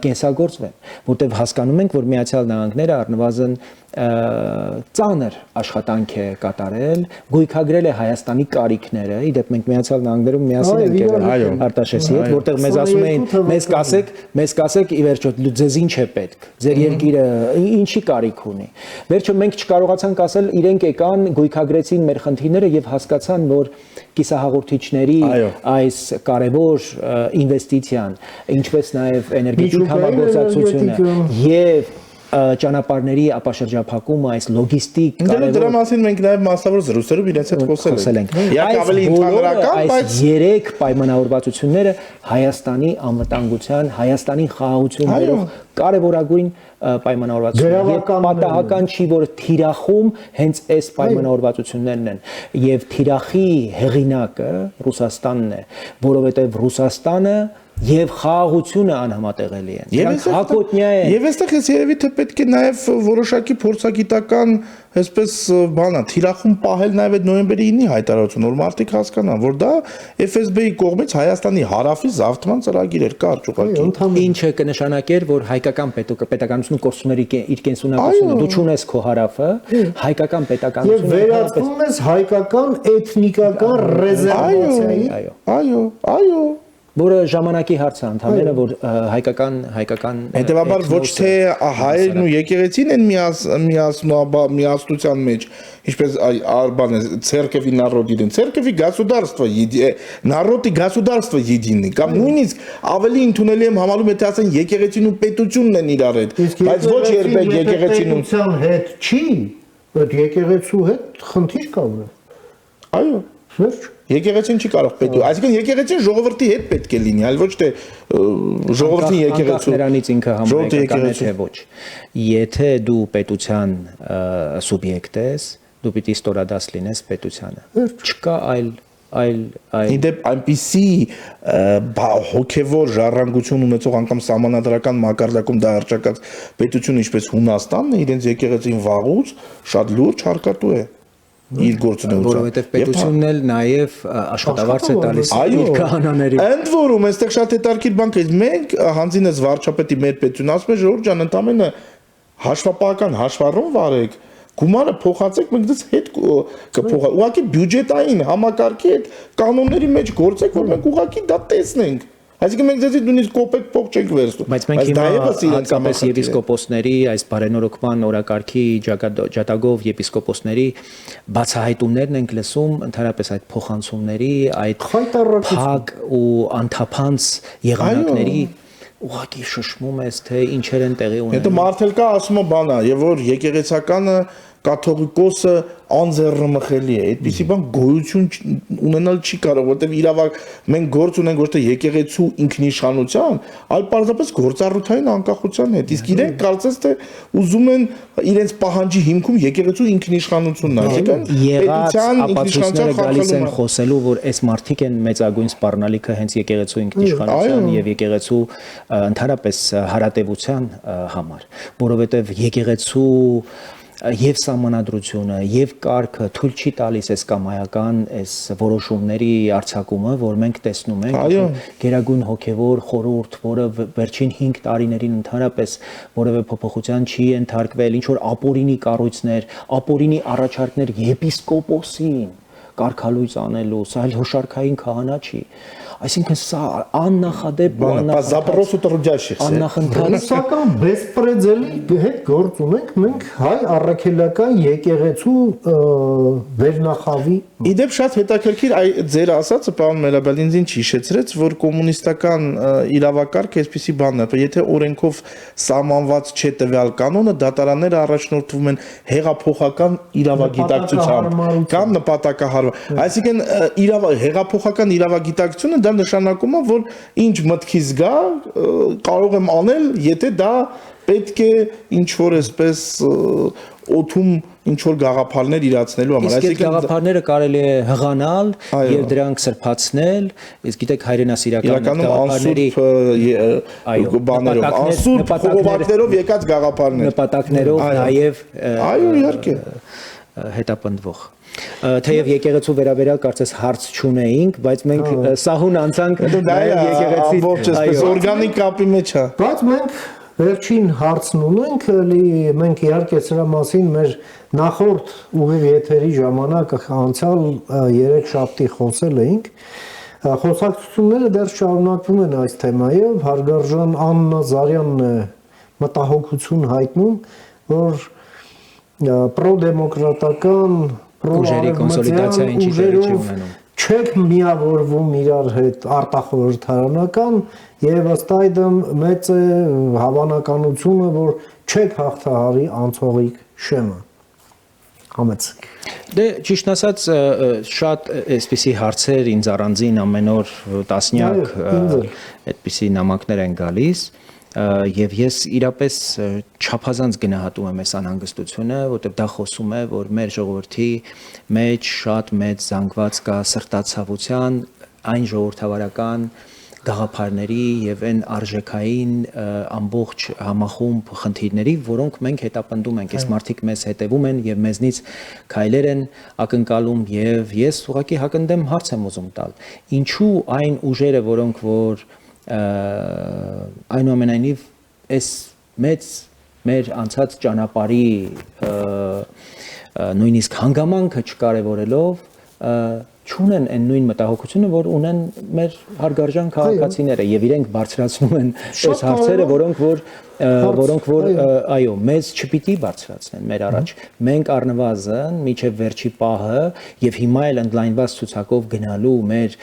կենսագործվեն, որտեղ հասկանում ենք, որ Միացյալ Նահանգները առնվազն ծանր աշխատանք է կատարել, գույքագրել է Հայաստանի կարիքները, իդեպ մենք Միացյալ Նահանգներում միասին ենք եղել Արտաշեսի հետ, որտեղ մեզ ասում էին, մեզ կասեք, ի վերջո ձեզ ինչ է պետք, ձեր երկիրը ինչի կարիք ունի։ Վերջը մենք չկարողացանք ասել, իրենք եկան, գույքագրեցին մեր խնդիրները եւ հասկացան, որ կիսահաղորդիչների այս կարևոր ինվեստիցիան, ինչպես նաեւ էներգետիկ համագործակցությունը եւ ճանապարհների ապաշրջափակումը, այս լոգիստիկ կարևոր դրա մասին մենք նաև մասնավոր զրույցներում իրենց հետ խոսել ենք։ Իհարկե ավելի ընդհանրական, բայց երեք պայմանավորվածությունները Հայաստանի անվտանգության, Հայաստանի խաղաղություններով կարևորագույն պայմանավորվածություններ եւ պատահական չի, որ թիրախում հենց այս պայմանավորվածություններն են եւ թիրախի հեղինակը Ռուսաստանն է, որովհետեւ Ռուսաստանը եւ խաղաղությունը անհամատեղելի են։ Դրանք հակոտնյա են։ Եվ այստեղ ես երևի թե պետք է նաեւ որոշակի փորձագիտական, այսպես բանա, թիրախում պահել նաեւ այդ նոյեմբերի 9-ի հայտարարությունը, որ մարդիկ հասկանան, որ դա FSB-ի կողմից Հայաստանի հարավի զավթման ծրագիր էր, կարճ ուղղակի։ Ինչը կնշանակեր, որ հայկական պետականությունը կորցնում էր իր կենսունակությունը, դու չունես քո հարավը, հայկական պետականությունը եւ վերածվում ես հայկական էթնիկական ռեզերվացիայի։ Այո որը ժամանակի հարց է ընդհանրապես որ հայկական հետեւաբար ոչ թե հայերն ու եկեղեցին են միասնության մեջ ինչպես բանը церковь народ един церковь государство народի государство единый կամ նույնիսկ ավելի ընդունելի եմ համալում եթե ասեն եկեղեցին ու պետությունն են իրար հետ բայց ոչ երբեք եկեղեցին ու հետ չի այդ եկեղեցու հետ խնդիր կա այո վերջ Եկեղեցին չի կարող պետք է, այսինքն եկեղեցին ժողովրդի հետ պետք է լինի, այլ ոչ թե ժողովրդին եկեղեցու։ Նրանից ինքը համապատասխան է թե ոչ։ Եթե դու պետության սուբյեկտ ես, դու պիտի ստորադաս լինես պետությանը։ Չկա այլ Իդեպ այնպիսի հոգևոր ժառանգություն ունեցող անգամ սահմանադրական մակարդակում դա արճակած պետություն ինչպես Հունաստանն է, իրենց եկեղեցին վաղուց շատ լուրջ հարկատու է։ Իր գործունեությամբ որովհետև պետությունն էլ նաև աշխատավարձ է տալիս իր քահանաներին։ Ընդ որում, այստեղ շատ հետաքրքիր բան կա։ Մենք հանձինս վարչապետի մեր պետություն ասում է Ժողովուրդ ջան, ընդամենը հաշվապահական հաշվառում վարեք, գումարը փոխացեք, մենք դες հետ կփոխա։ Ուղղակի բյուջետային համակարգի հետ կանոնների մեջ գործեք, որ մենք ուղղակի դա տեսնենք։ Այսինքն մենք դες նույնիսկ կոպեկ փող չենք վերցնում։ Բայց մենք հիմա հատկապես եպիսկոպոսների այս բարենորոգման օրակարգի ջատագով եպիսկոպոսների բացահայտումներն ենք լսում ընդհանրապես այդ փոխանցումների, այդ փակ ու անթափանց եղանակների ուղղակի շշմում ես թե ինչեր են տեղի ունենում։ Հետո մարդել կա ասում է բանա, եւ որ եկեղեցականը կաթողիկոսը անձեռնմխելի է։ Այդպիսի բան գոյություն ունենալ չի կարող, որտեղ իրավակ մենք գործ ունենք ոչ թե եկեղեցու ինքնիշխանության, այլ պարզապես գործառութային անկախության հետ։ Իսկ իրենք կարծես թե ուզում են իրենց պահանջի հիմքում եկեղեցու ինքնիշխանությունն այսինքն պետության ինքնիշխանության գալիս են խոսելու, որ այս մարդիկ են մեծագույն սպառնալիքը հենց եկեղեցու ինքնիշխանության եւ եկեղեցու ընդհանրապես հարատեվության համար, որովհետեւ եկեղեցու եւ սահմանադրությունը եւ կարգը թույլ չի տալիս այս կամայական այս որոշումների արձակումը, որ մենք տեսնում ենք գերագույն հոգեվոր խորհուրդ, որը վերջին 5 տարիներին ընդհանրապես որևէ փոփոխության չի ենթարկվել, ինչ որ ապօրինի կառույցներ, ապօրինի առաջարկներ եպիսկոպոսին կարգալույծ անելու, սա այլ հոշարքային քահանա չի։ Այսինքն սա աննախադեպ աննախընթաց սական բեսպրեդելի հետ գործ ունենք մենք հայ առաքելական եկեղեցու վերնախավի Իդեպ շատ հետաքրքիր ձեր ասածը պարոն Մելաբալինձին հիշեցրեց, որ կոմունիստական իրավակարգը այսպիսի բան է, եթե օրենքով սահմանված չէ տվյալ կանոնը, դատարանները առաջնորդվում են հեղափոխական իրավագիտակցությամբ կամ նպատակահարմար։ Այսինքն հեղափոխական իրավագիտակցությունը դա նշանակում է, որ ինչ մտքից գա, կարող եմ անել, եթե դա պետք է ինչ որ այսպես օթում ինչ որ գաղափարներ իրացնելու համար, այսինքն իսկ գաղափարները կարելի է հղանալ եւ դրանք սրբացնել, իսկ գիտեք հայրենասիրական գաղափարների բաներով, անսուրբ խողովակներով եկած գաղափարներ, նպատակներով նաեւ այո իհարկե հետապնդվող Թեև եկեղեցու վերաբերյալ կարծես հարց չունեինք, բայց մենք սահուն անցանք եկեղեցի ամբողջ այսպես օրգանիկ կապի մեջ է։ Բայց մենք Վերջին հարցն ունենք, մենք իհարկե սրա մասին մեր նախորդ ուղիղ եթերի ժամանակ անցյալ 3 շաբթի խոսել էինք։ Խոսակցությունները դեռ շարունակվում են այս թեմայով, հարգարժան Աննա Զարյանն է մտահոգություն հայտնում, որ պրոդեմոկրատական, ուժերի կոնսոլիդացիա ինչի տեղի չի ունենում։ Չեք միավորվում իրար հետ արտախորհրդարանական եւ ըստ այդմ մեծ է հավանականությունը, որ չեք հաղթահարի անցողիկ շեմը։ Համեցեք։ Դե ճիշտ ասած շատ այսպիսի հարցեր ինձ առանձին ամեն օր տասնյակ այդպիսի նամակներ են գալիս եւ ես իրապես չափազանց գնահատում եմ այս անհանգստությունը, որտեղ դա խոսում է, որ մեր ժողովրդի մեջ շատ մեծ զանգված կա սրտացավության այն ժողովրդավարական գաղափարների եւ այն արժեքային ամբողջ համախումբ խնդիրների, որոնք մենք հետապնդում ենք, այս մարդիկ մեզ հետևում են եւ մեզնից քայլեր են ակնկալում եւ ես ուղղակի հակընդդեմ հարց եմ ուզում տալ։ Ինչու այն ուժերը, որոնք որ այնուամենայնիվ այս մեծ մեր անցած ճանապարհի նույնիսկ հանգամանքը չկարևորելով չունեն այն նույն մտահոգությունը, որ ունեն մեր հարգարժան քաղաքացիները եւ իրենք բարձրացնում են այս հարցերը, որոնք որ այո, մեզ չպիտի բարձրացնեն մեր առաջ։ Մենք առնվազն միջև վերջի պահը եւ հիմա էլ ընդլայնված ցուցակով գնալու մեր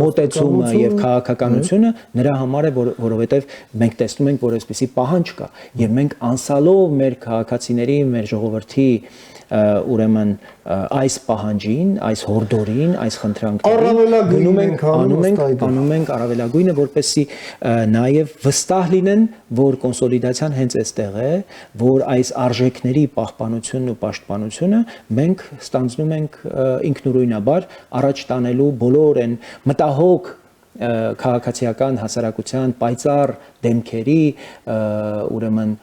մոտեցումը եւ քաղաքականությունը նրա համար է, որովհետեւ մենք տեսնում ենք, որ այսպիսի պահանջ կա եւ մենք անսալով մեր քաղաքացիների, մեր ժողովրդի ուրեմն այս պահանջին, այս հորդորին, այս խնդրանքներին անում ենք առավելագույնը, որպեսզի նաև վստահ լինեն, որ կոնսոլիդացիան հենց այստեղ է, որ այս արժեքների պահպանությունն ու պաշտպանությունը մենք ստանձնում ենք ինքնուրույնաբար առաջ տանելու բոլոր այն մտահոգ քաղաքացիական հասարակության պայծառ դեմքերի ուրեմն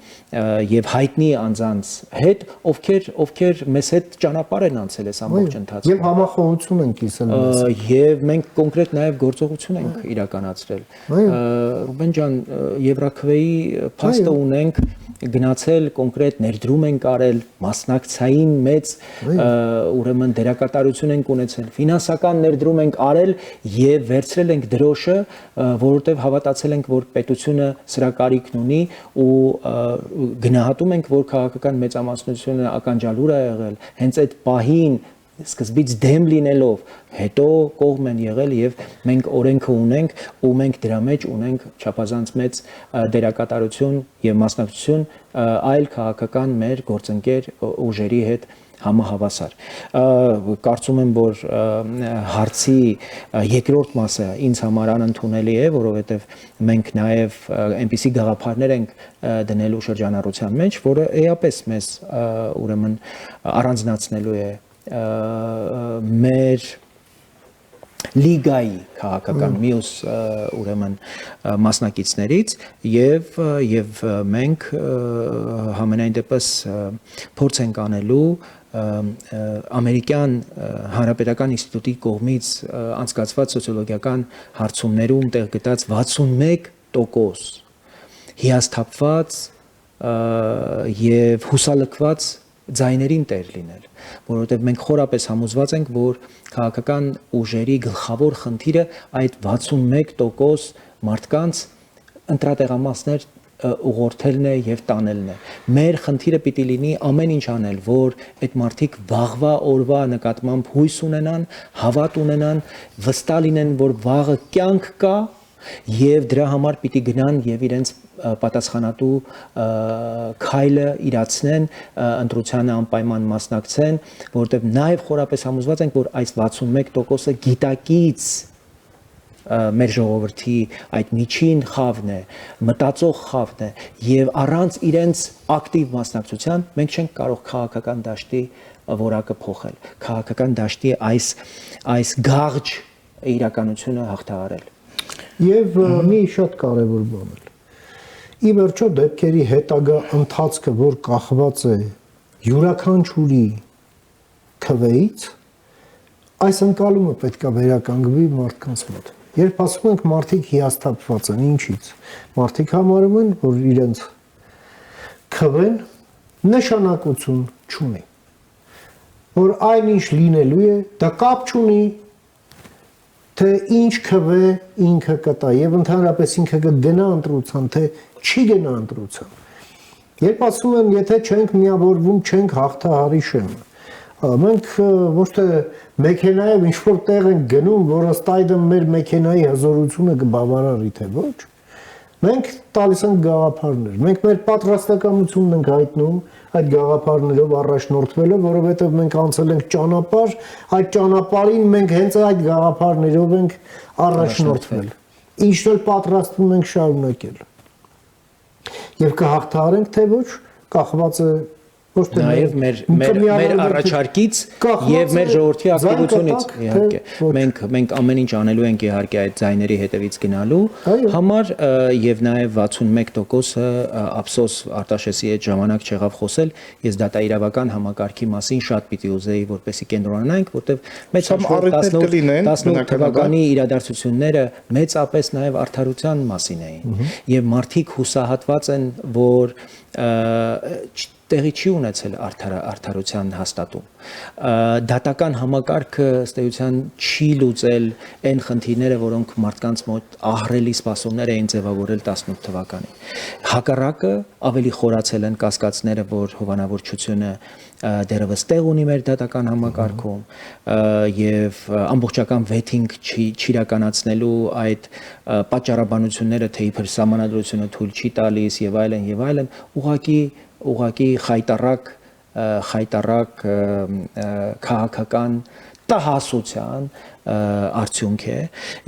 եւ հայտնի անձանց հետ, ովքեր մեզ հետ ճանապարհ են անցել այս ամբողջ ընթացքում եւ համախոհություն են կիսել մեզ եւ մենք կոնկրետ նաեւ գործողություն ենք իրականացրել Ռուբեն ջան Եվրաքվեի փաստը ունենք գնացել կոնկրետ ներդրում ենք արել մասնակցային մեծ ուրեմն դերակատարություն ենք ունեցել ֆինանսական ներդրում ենք արել եւ վերցրել ենք դրոշը որովհետեւ հավատացել ենք որ պետությունը սրա կարիքն ունի ու գնահատում ենք որ քաղաքական մեծամասնությունը ականջալուր է եղել հենց այդ պահին սկզբից դեմ լինելով հետո կողմ են եղել եւ մենք օրենքը ունենք ու մենք դրա մեջ ունենք չափազանց մեծ դերակատարություն եւ մասնակցություն այլ քաղաքական մեր գործընկեր ուժերի հետ համահավասար կարծում եմ որ հարցի երկրորդ մասը ինձ համար անընդունելի է որովհետեւ մենք նաեւ այնպիսի գաղափարներ ենք դնելու շրջանառության մեջ որը էապես մեզ ուրեմն առանձնացնելու է մեր լիգայի քաղաքական մյուս ուրեմն մասնակիցներից եւ մենք համենայն դեպս փորձ ենք անելու ամերիկյան հանրապետական ինստիտուտի կողմից անցկացված սոցիոլոգիական հարցումներում տեղ գտած 61% հիասթափված եւ հուսալքված ձայներին տեր լինել, որովհետև մենք խորապես համոզված ենք, որ քաղաքական ուժերի գլխավոր խնդիրը այդ 61% մարդկանց ընտրատեղամասներ ուղղորդելն է եւ տանելն է։ Մեր խնդիրը պիտի լինի ամեն ինչ անել, որ այդ մարդիկ վաղվա օրվա նկատմամբ հույս ունենան, հավատ ունենան, վստահ լինեն, որ վաղը կյանք կա եւ դրա համար պիտի գնան եւ իրենց պատասխանատու քայլը իրացնեն, ընտրությանը անպայման մասնակցեն, որովհետեւ նաեւ խորապես համոզված ենք, որ այս 61%-ը գիտակից մեր ժողովրդի այդ միջին խավն է, մտածող խավն է եւ առանց իրենց ակտիվ մասնակցության մենք չենք կարող քաղաքական դաշտի որակը փոխել, քաղաքական դաշտի այս գաղջ իրականությունը հաղթահարել։ Եվ մի շատ կարևոր բան է։ Ի վերջո դեպքերի հետագա ընթացքը, որ կախված է յուրաքանչյուրի քվեից, այս ընկալումը պետք է վերականգնվի մարդկանց մոտ։ երբ ասում ենք մարդիկ հիասթափված են, ինչից։ Մարդիկ համարում են, որ իրենց քվեն նշանակություն չունի։ Որ այնինչ լինելու է, դա կապ չունի, թե ինչ քվե ինքը կտա եւ ընդհանրապես ինքը կգնա ընտրության, թե չի գնա ընտրության։ Երբ ասում են, եթե չենք միավորվում, չենք հաղթահարի շեմը։ Մենք ոչ թե մեքենայով ինչ որ տեղ ենք գնում, որ ըստ այդմ մեր մեքենայի հզորությունը կբավարարի, թե ոչ։ Մենք տալիս ենք գաղափարներ։ Մենք մեր պատրաստակամությունն ենք հայտնում այդ գաղափարներով առաջնորդվելով, որովհետև մենք անցել ենք ճանապարհ, այդ ճանապարհին մենք հենց այդ գաղափարներով ենք առաջնորդվել։ Ինչն էլ պատրաստվում ենք շարունակել։ Եվ կհաղթահարենք թե ոչ, կախված է ոչ թե նաև մեր առաջարկից եւ մեր ժողովրդի ակտիվությունից իհարկե մենք ամեն ինչ անելու ենք իհարկե այդ ձայների հետևից գնալու համար եւ նաև 61%-ը ափսոս Արտաշեսի հետ ժամանակ չեղավ խոսել ես դատաիրավական համակարգի մասին շատ պիտի ուզեի որպեսի կենտրոնանանք որտեվ մեծ հաշվով 18 թվականի իրադարձությունները մեծապես նաև արդարության մասին էին եւ մարդիկ հուսահատված են որ տեղի չի ունեցել արդարության հաստատում դատական համակարգը ըստ էության չի լուծել այն խնդիրները որոնք մարդկանց մոտ ահռելի սպասումներ էին ձևավորել 18 թվականին հակառակը ավելի խորացել են կասկածները որ հովանավորչությունը դերևս տեղ ունի մեր դատական համակարգում եւ ամբողջական վեթինգ չիրականացնելու այդ պատճառաբանությունները թե իբր սահմանադրությունը թույլ չի տալիս եւ այլն ուղղակի խայտարակ քաղաքական տահասության արդյունք է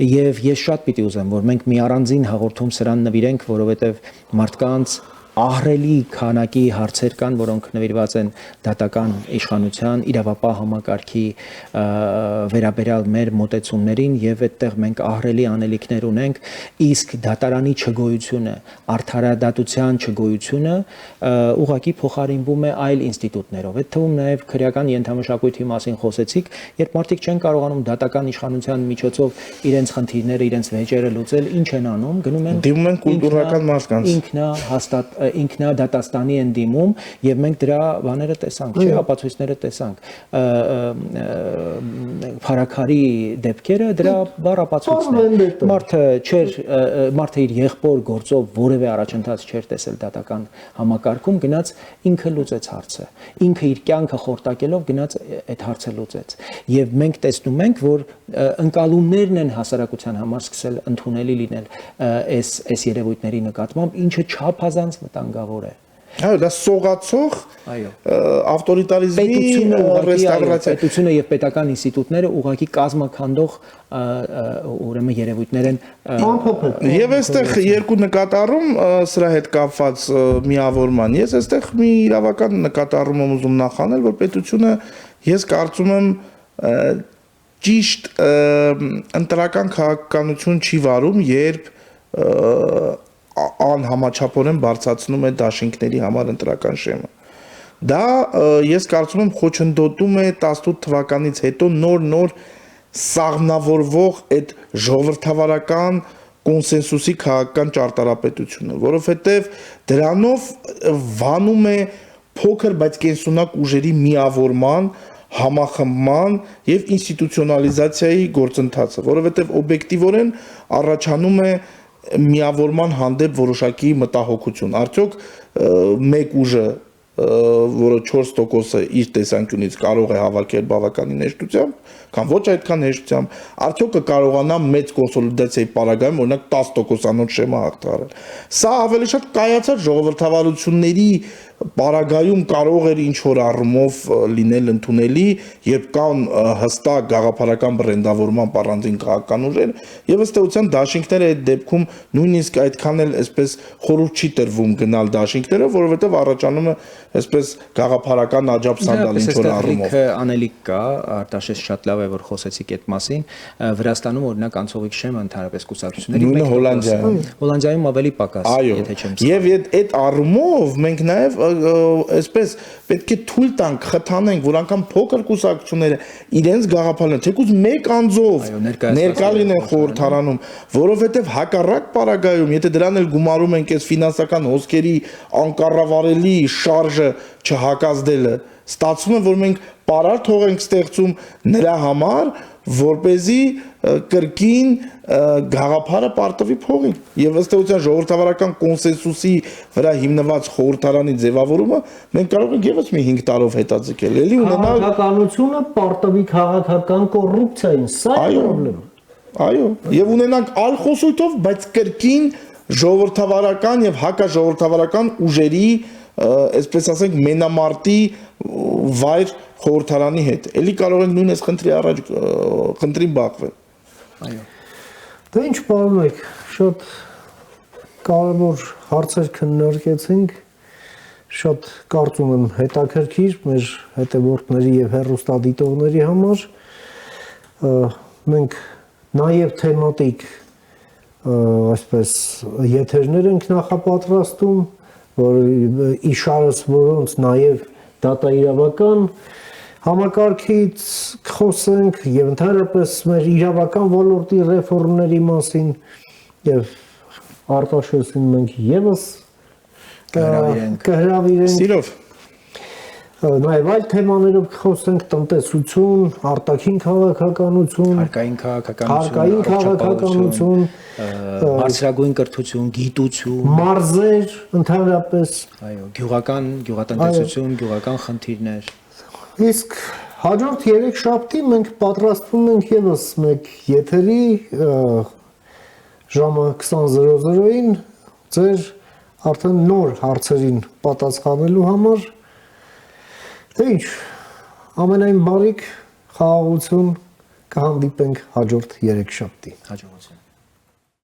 եւ ես շատ պիտի ուզեմ որ մենք մի առանձին հաղորդում սրան նվիրենք որովհետեւ մարդկանց ահռելի քանակի հարցեր կան, որոնք նվիրված են դատական իշխանության, իրավապահ համակարգի վերաբերյալ մեր մոտեցումներին եւ այդտեղ մենք ահռելի անելիքներ ունենք, իսկ դատարանի չգոյությունը, արդարադատության չգոյությունը ուղղակի փոխարինվում է այլ ինստիտուտներով։ Այդ թվում նաեւ քրեական ենթամշակույթի մասին խոսեցիք, երբ մարդիկ չեն կարողանում դատական իշխանության միջոցով իրենց խնդիրները, իրենց վեճերը լուծել, ինչ են անում, գնում են դիմում են կուլտուրական մարդկանց ինքնադատաստանի են դիմում եւ մենք դրա բաները տեսանք, չէ, ապացույցները տեսանք։ Փարաքարի դեպքերը դրա բառ ապացույցն է։ Մարդը իր եղբոր գործով որևէ առաջընթաց չէր տեսել դատական համակարգում, գնաց ինքը լուծեց հարցը։ Ինքը իր կյանքը խորտակելով գնաց այդ հարցը լուծեց։ Եվ մենք տեսնում ենք, որ ընկալումներն են հասարակության համար սկսել ընդունելի լինել այս երևույթների նկատմամբ, ինչը չափազանց վտանգավոր է։ Այո, դա սողացող ավտորիտարիզմի ռեստավրացիա պետությունը եւ պետական ինստիտուտները ուղղակի կազմաքանդող ուրեմն երևույթներ են եւ այստեղ երկու նկատառում սրա հետ կապված միավորման ես այստեղ մի իրավական նկատառում եմ ուզում նախանել որ պետությունը ես կարծում եմ ճիշտ ընտրական քաղաքականություն չի վարում երբ անհամաչափորեն բարձրացնում է դաշինքների համար ընտրական շեմը։ Դա ես կարծում եմ խոչընդոտում է 18 թվականից հետո նոր սաղմնավորվող այդ ժողովրդավարական կոնսենսուսի քաղաքական ճարտարապետությունը, որովհետև դրանով վանում է փոքր բայց կենսունակ ուժերի միավորման, համախմբման եւ ինստիտուցիոնալիզացիայի գործընթացը, որովհետև օբյեկտիվորեն առաջանում է միավորման հանդեպ որոշակի մտահոգություն։ Արդյոք մեկ ուժը, որը 4%-ը իր տեսանկյունից կարող է հավաքել բավականին հեշտությամբ, կամ ոչ այդքան հեշտությամբ, արդյոք կկարողանա մեծ կոնսոլիդացիայի պարագայում օրինակ 10%-անոց շեմը հաղթահարել։ Սա ավելի շատ կայացած ժողովրդավարությունների պարագայում կարող էր ինչ որ առումով լինել ընդունելի, երբ կան հստակ գաղափարական բրենդավորման առանձին քաղաքական ուժեր, եւ ըստ էության դաշինքները այդ դեպքում նույնիսկ այդքան էլ այսպես խորհուրդ չի տրվում գնալ դաշինքներով, որովհետեւ առաջանում է այսպես գաղափարական աջապ սանդալ ինչ որ առումով։ Անելիք կա, Արտաշես շատ լավ լավ է որ խոսեցիք այդ մասին, Վրաստանում օրինակ անցողիկ շեմը ընդհանրապես կուսակցությունների Նույնը Հոլանդիայում։ Հոլանդիայում ավելի պակաս, Այո, եթե չեմ եւ այդ առումով մենք նաեւ այսպես պետք է թույլ տանք, խթանենք, որ անգամ փոքր կուսակցությունները իրենց գաղափարները թեկուզ մեկ անձով ներկա լինեն խորհրդարանում, որովհետեւ հակառակ պարագայում, եթե դրան էլ գումարում ենք այս ֆինանսական հոսքերի անկառավարելի շարժը չհակազդելը, ստացվում է, որ մենք պարար թող ենք ստեղծում նրա համար, որպեսզի կրկին գաղափարը պարտվի փողին եւ ըստ էության ժողովրդավարական կոնսենսուսի վրա հիմնված խորհրդարանի ձևավորումը մենք կարող ենք եւս մի 5 տարով հետաձգել էլի ունենալ քաղաքականությունը պարտվի քաղաքական կոռուպցիային, սա է խնդրեմ։ Այո, եւ ունենանք ալխոսույթով, բայց կրկին ժողովրդավարական եւ հակաժողովրդավարական ուժերի, այսպես ասենք, մենամարտի վայր խորհրդարանի հետ։ Էլի կարող ենք նույնպես խնդրին բախվել։ Այո։ Դե ինչ պարոն եք, շատ կարևոր հարցեր քննարկեցինք, շատ կարծում եմ հետաքրքիր մեր հետևորդների եւ հեռուստադիտողների համար։ Մենք նաեւ թեմատիկ այսպես եթերներ ենք նախապատրաստում, որ իշարս որոնց նաեւ դատաիրավական համակարգից խոսենք եւ ընդհանրապես մեր իրավական ոլորտի ռեֆորմների մասին եւ Արտաշեսին մենք եւս կհրավիրենք Սիրով նաեւ այլ թեմաներով խոսենք տնտեսություն, արտաքին քաղաքականություն, Հարկային քաղաքականություն, բարձրագույն կրթություն, գիտություն, մարզեր ընդհանրապես, այո, գյուղատնտեսություն, գյուղական խնդիրներ։ Իսկ հաջորդ 3 շաբթի մենք պատրաստվում ենք եւս մեկ եթերի ժամը 20:00-ին ձեր արդեն նոր հարցերին պատասխանելու համար։ Դե ինչ, ամենայն բարիք, խաղաղություն, կհանդիպենք հաջորդ 3 շաբթի։ Հաջողություն։